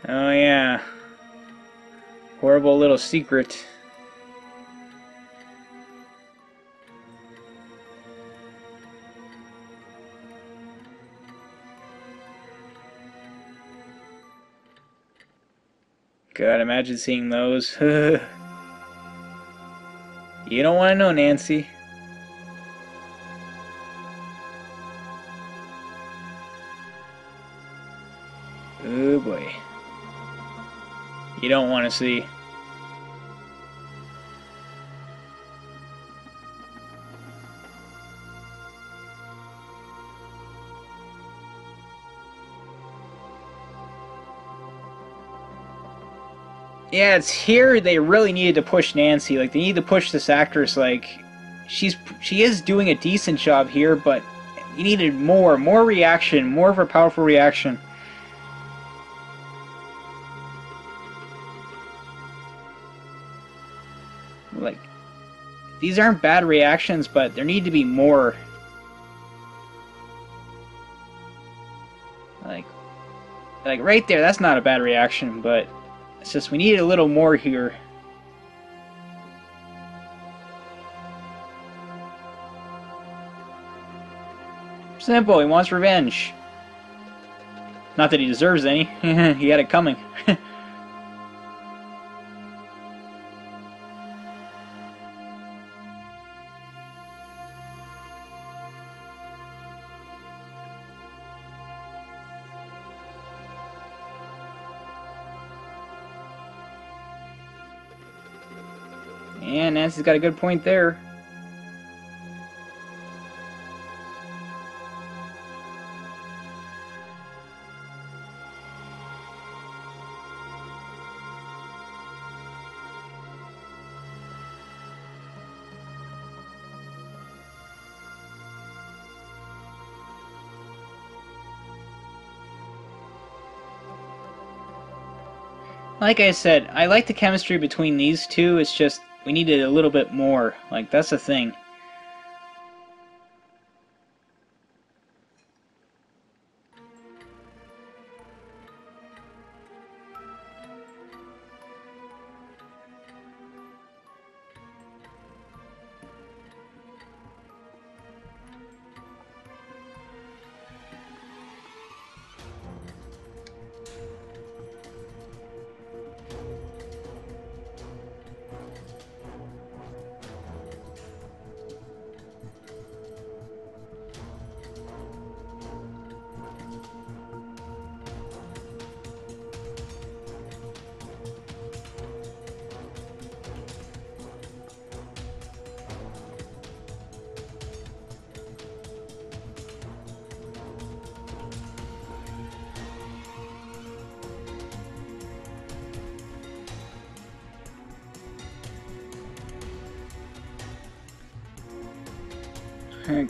Oh yeah. Horrible little secret. God, imagine seeing those. You don't want to know, Nancy. Oh boy. You don't want to see. Yeah, it's here they really needed to push Nancy. Like, they need to push this actress. Like, she is doing a decent job here, but you needed more reaction, more of a powerful reaction. Like, these aren't bad reactions, but there need to be more. Like, like right there, that's not a bad reaction, but it's just we need a little more here. Simple, he wants revenge. Not that he deserves any. He had it coming. And Nancy's got a good point there. Like I said, I like the chemistry between these two, it's just we needed a little bit more. Like, that's the thing.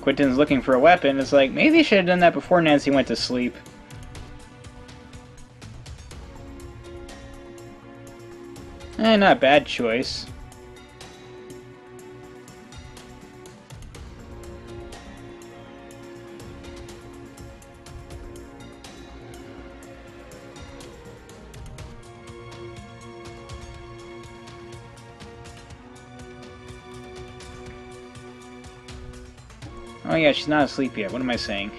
Quentin's looking for a weapon. It's like, maybe they should have done that before Nancy went to sleep. Not a bad choice. Oh yeah, she's not asleep yet. What am I saying?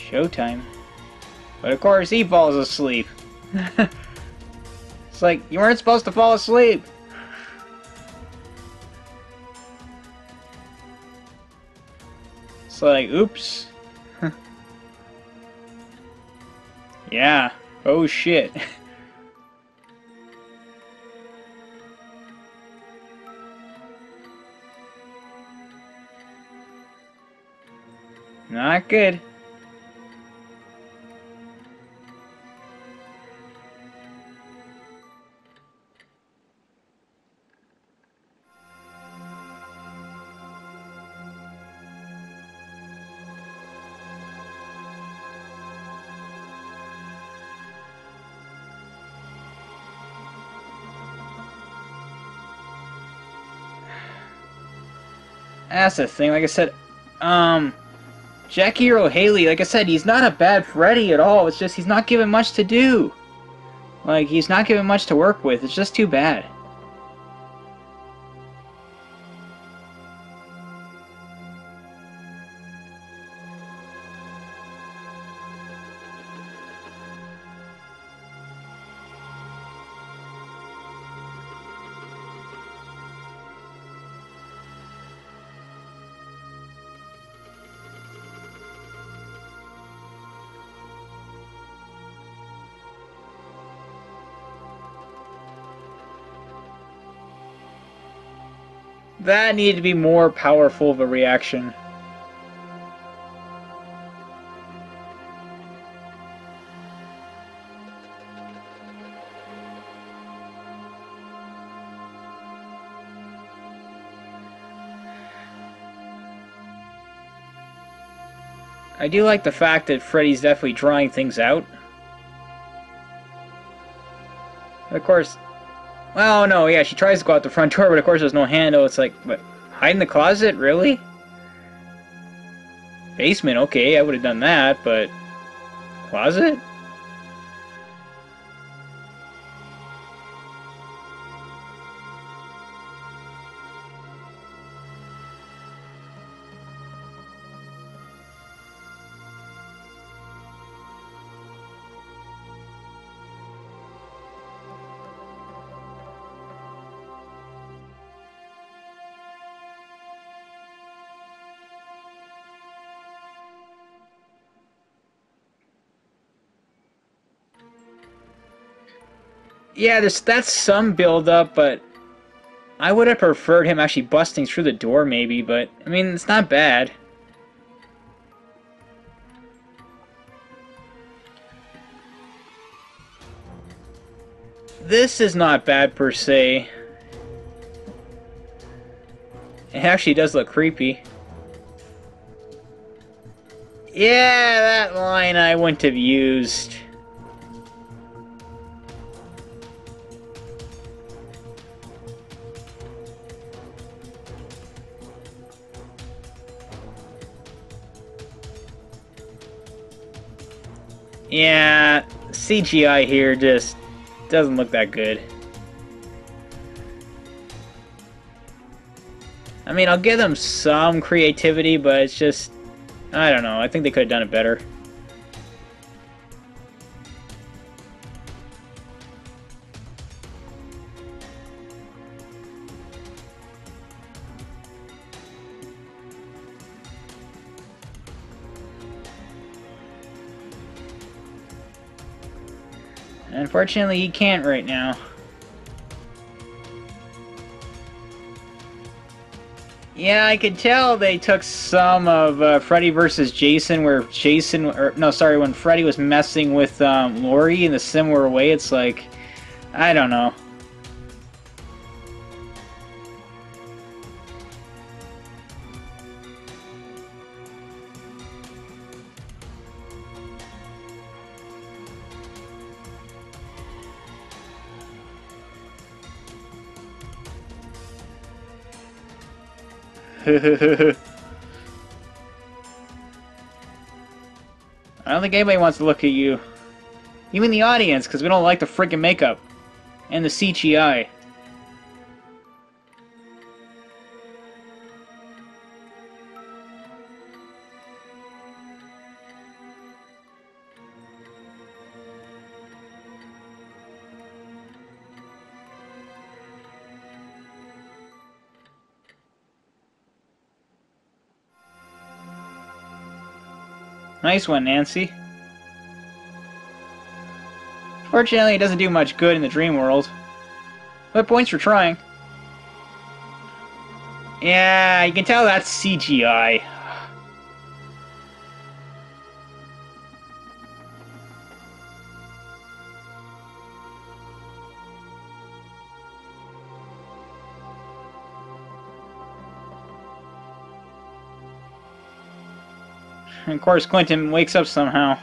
Showtime. But of course he falls asleep. It's like, you weren't supposed to fall asleep! It's like, oops. Yeah. Oh shit. Not good. That's the thing, like I said, Jackie Earle Haley, like I said, he's not a bad Freddy at all, it's just he's not given much to do. Like, he's not given much to work with. It's just too bad. That needed to be more powerful of a reaction. I do like the fact that Freddy's definitely drawing things out. Of course, well, no, yeah, she tries to go out the front door, but of course there's no handle. It's like, what, hide in the closet? Really? Basement, okay, I would have done that, but closet? Yeah, that's some build up, but I would have preferred him actually busting through the door maybe, but I mean, it's not bad. This is not bad per se. It actually does look creepy. Yeah, that line I wouldn't have used. Yeah, CGI here just doesn't look that good. I mean, I'll give them some creativity, but it's just, I don't know, I think they could have done it better. Unfortunately, he can't right now. Yeah, I could tell they took some of Freddy versus Jason, where Jason, or no, sorry, when Freddy was messing with Laurie in a similar way. It's like, I don't know. I don't think anybody wants to look at you. Even the audience, because we don't like the freaking makeup. And the CGI. Nice one, Nancy. Fortunately, it doesn't do much good in the dream world. But points for trying. Yeah, you can tell that's CGI. And of course, Clinton wakes up somehow.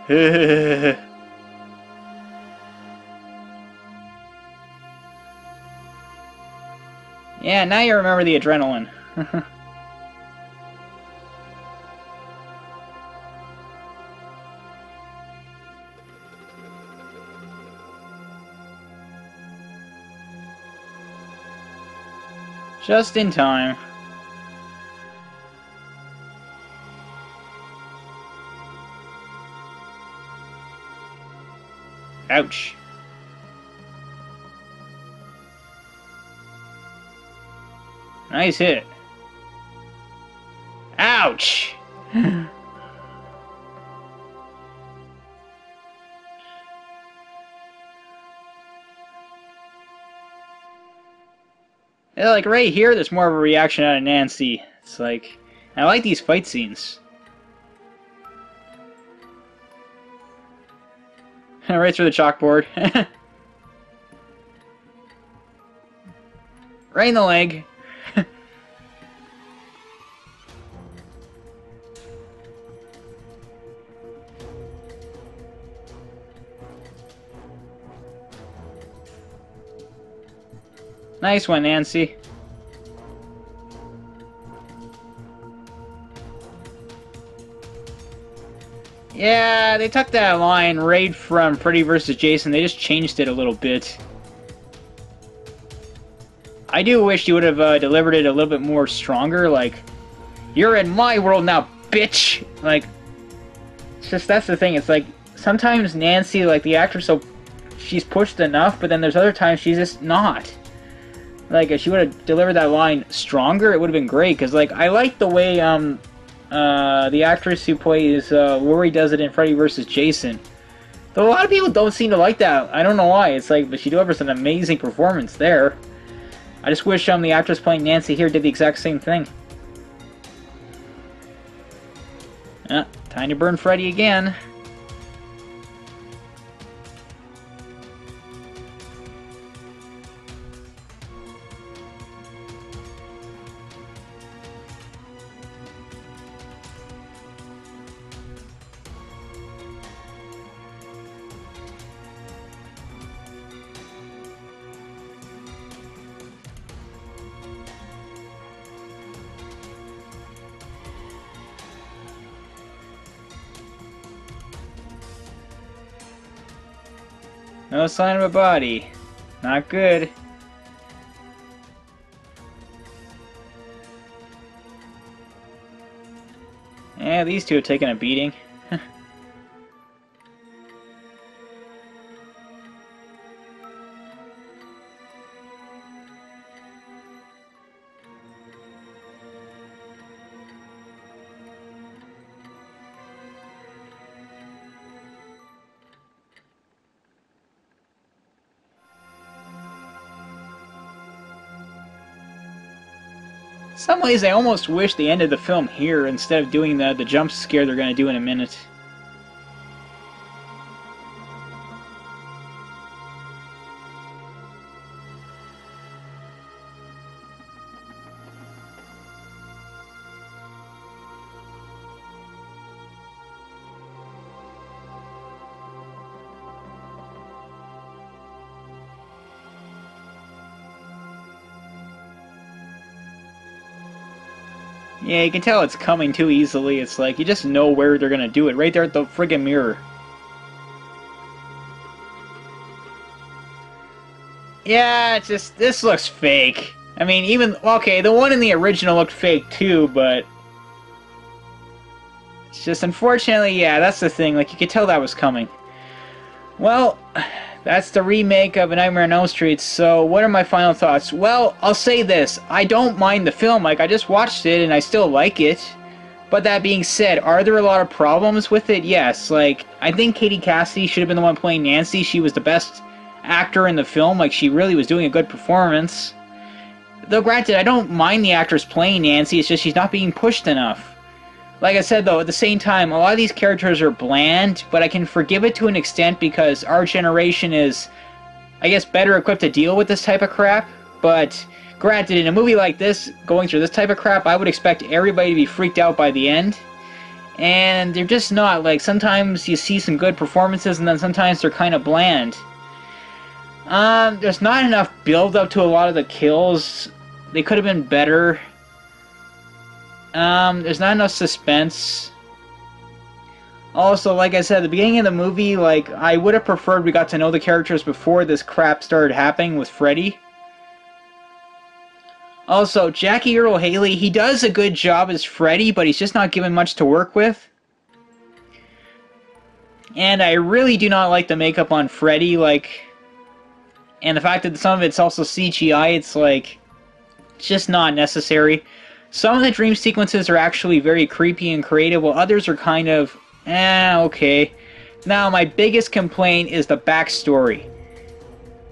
Yeah, now you remember the adrenaline. Just in time. Ouch. Nice hit. Ouch! Yeah, like right here, there's more of a reaction out of Nancy. It's like, I like these fight scenes. Right through the chalkboard. Right in the leg. Nice one, Nancy. Yeah, they took that line right from Freddy vs. Jason. They just changed it a little bit. I do wish you would have delivered it a little bit more stronger, like, "You're in my world now, bitch!" Like, it's just, that's the thing, it's like, sometimes Nancy, like, the actress, so she's pushed enough, but then there's other times she's just not. Like, if she would have delivered that line stronger, it would have been great, because, like, I like the way, the actress who plays, Rory does it in Freddy vs. Jason. Though a lot of people don't seem to like that. I don't know why. It's like, but she delivers an amazing performance there. I just wish, the actress playing Nancy here did the exact same thing. Time to burn Freddy again. No sign of a body. Not good. Yeah, these two have taken a beating. Some ways I almost wish they ended the film here instead of doing the jump scare they're going to do in a minute. Yeah, you can tell it's coming too easily. It's like, you just know where they're gonna do it. Right there at the friggin' mirror. Yeah, it's just, this looks fake. I mean, even, okay, the one in the original looked fake too, but... It's just, unfortunately, yeah, that's the thing. Like, you could tell that was coming. Well, that's the remake of A Nightmare on Elm Street, so what are my final thoughts? Well, I'll say this. I don't mind the film. Like, I just watched it, and I still like it. But that being said, are there a lot of problems with it? Yes. Like, I think Katie Cassidy should have been the one playing Nancy. She was the best actor in the film. Like, she really was doing a good performance. Though, granted, I don't mind the actress playing Nancy. It's just she's not being pushed enough. Like I said, though, at the same time, a lot of these characters are bland, but I can forgive it to an extent because our generation is, I guess, better equipped to deal with this type of crap. But, granted, in a movie like this, going through this type of crap, I would expect everybody to be freaked out by the end. and they're just not. Like, sometimes you see some good performances, and then sometimes they're kind of bland. There's not enough build up to a lot of the kills. They could have been better. There's not enough suspense. Also, like I said, at the beginning of the movie, like, I would have preferred we got to know the characters before this crap started happening with Freddy. Also, Jackie Earle Haley, he does a good job as Freddy, but he's just not given much to work with. And I really do not like the makeup on Freddy, like, and the fact that some of it's also CGI, it's like, just not necessary. Some of the dream sequences are actually very creepy and creative, while others are kind of, okay. Now, my biggest complaint is the backstory.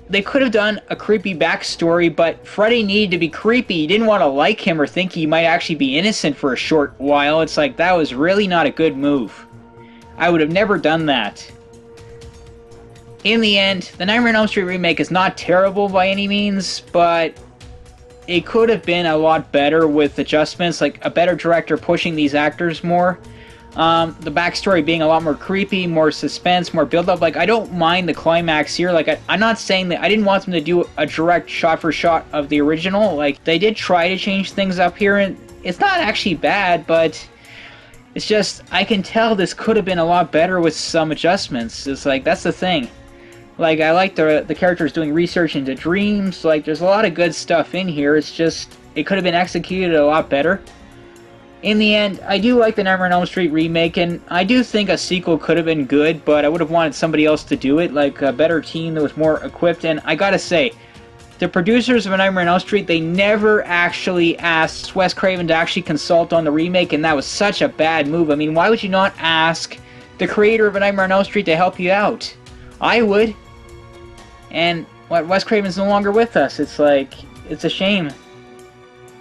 They could have done a creepy backstory, but Freddy needed to be creepy. You didn't want to like him or think he might actually be innocent for a short while. It's like, that was really not a good move. I would have never done that. In the end, the Nightmare on Elm Street remake is not terrible by any means, but it could have been a lot better with adjustments, like a better director pushing these actors more. The backstory being a lot more creepy, more suspense, more build-up. Like, I don't mind the climax here. Like, I'm not saying that I didn't want them to do a direct shot-for-shot of the original. Like, they did try to change things up here, and it's not actually bad, but it's just, I can tell this could have been a lot better with some adjustments. It's like, that's the thing. Like, I like the characters doing research into dreams. Like, there's a lot of good stuff in here. It's just, it could have been executed a lot better. In the end, I do like the Nightmare on Elm Street remake, and I do think a sequel could have been good, but I would have wanted somebody else to do it, like a better team that was more equipped. And I gotta say, the producers of A Nightmare on Elm Street, they never actually asked Wes Craven to actually consult on the remake, and that was such a bad move. I mean, why would you not ask the creator of A Nightmare on Elm Street to help you out? I would. And Wes Craven's no longer with us. It's like, it's a shame.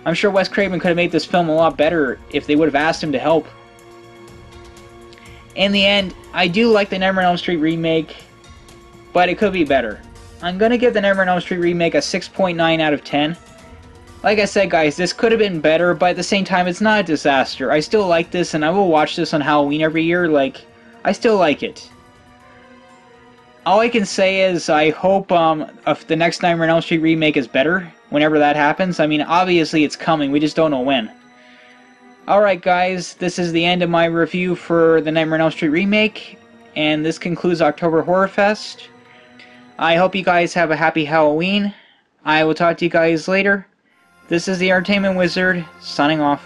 I'm sure Wes Craven could have made this film a lot better if they would have asked him to help. In the end, I do like the Nightmare on Elm Street remake, but it could be better. I'm going to give the Nightmare on Elm Street remake a 6.9 out of 10. Like I said, guys, this could have been better, but at the same time, it's not a disaster. I still like this, and I will watch this on Halloween every year. Like, I still like it. All I can say is I hope if the next Nightmare on Elm Street remake is better, whenever that happens. I mean, obviously it's coming, we just don't know when. Alright guys, this is the end of my review for the Nightmare on Elm Street remake, and this concludes October Horror Fest. I hope you guys have a happy Halloween. I will talk to you guys later. This is the Entertainment Wizard, signing off.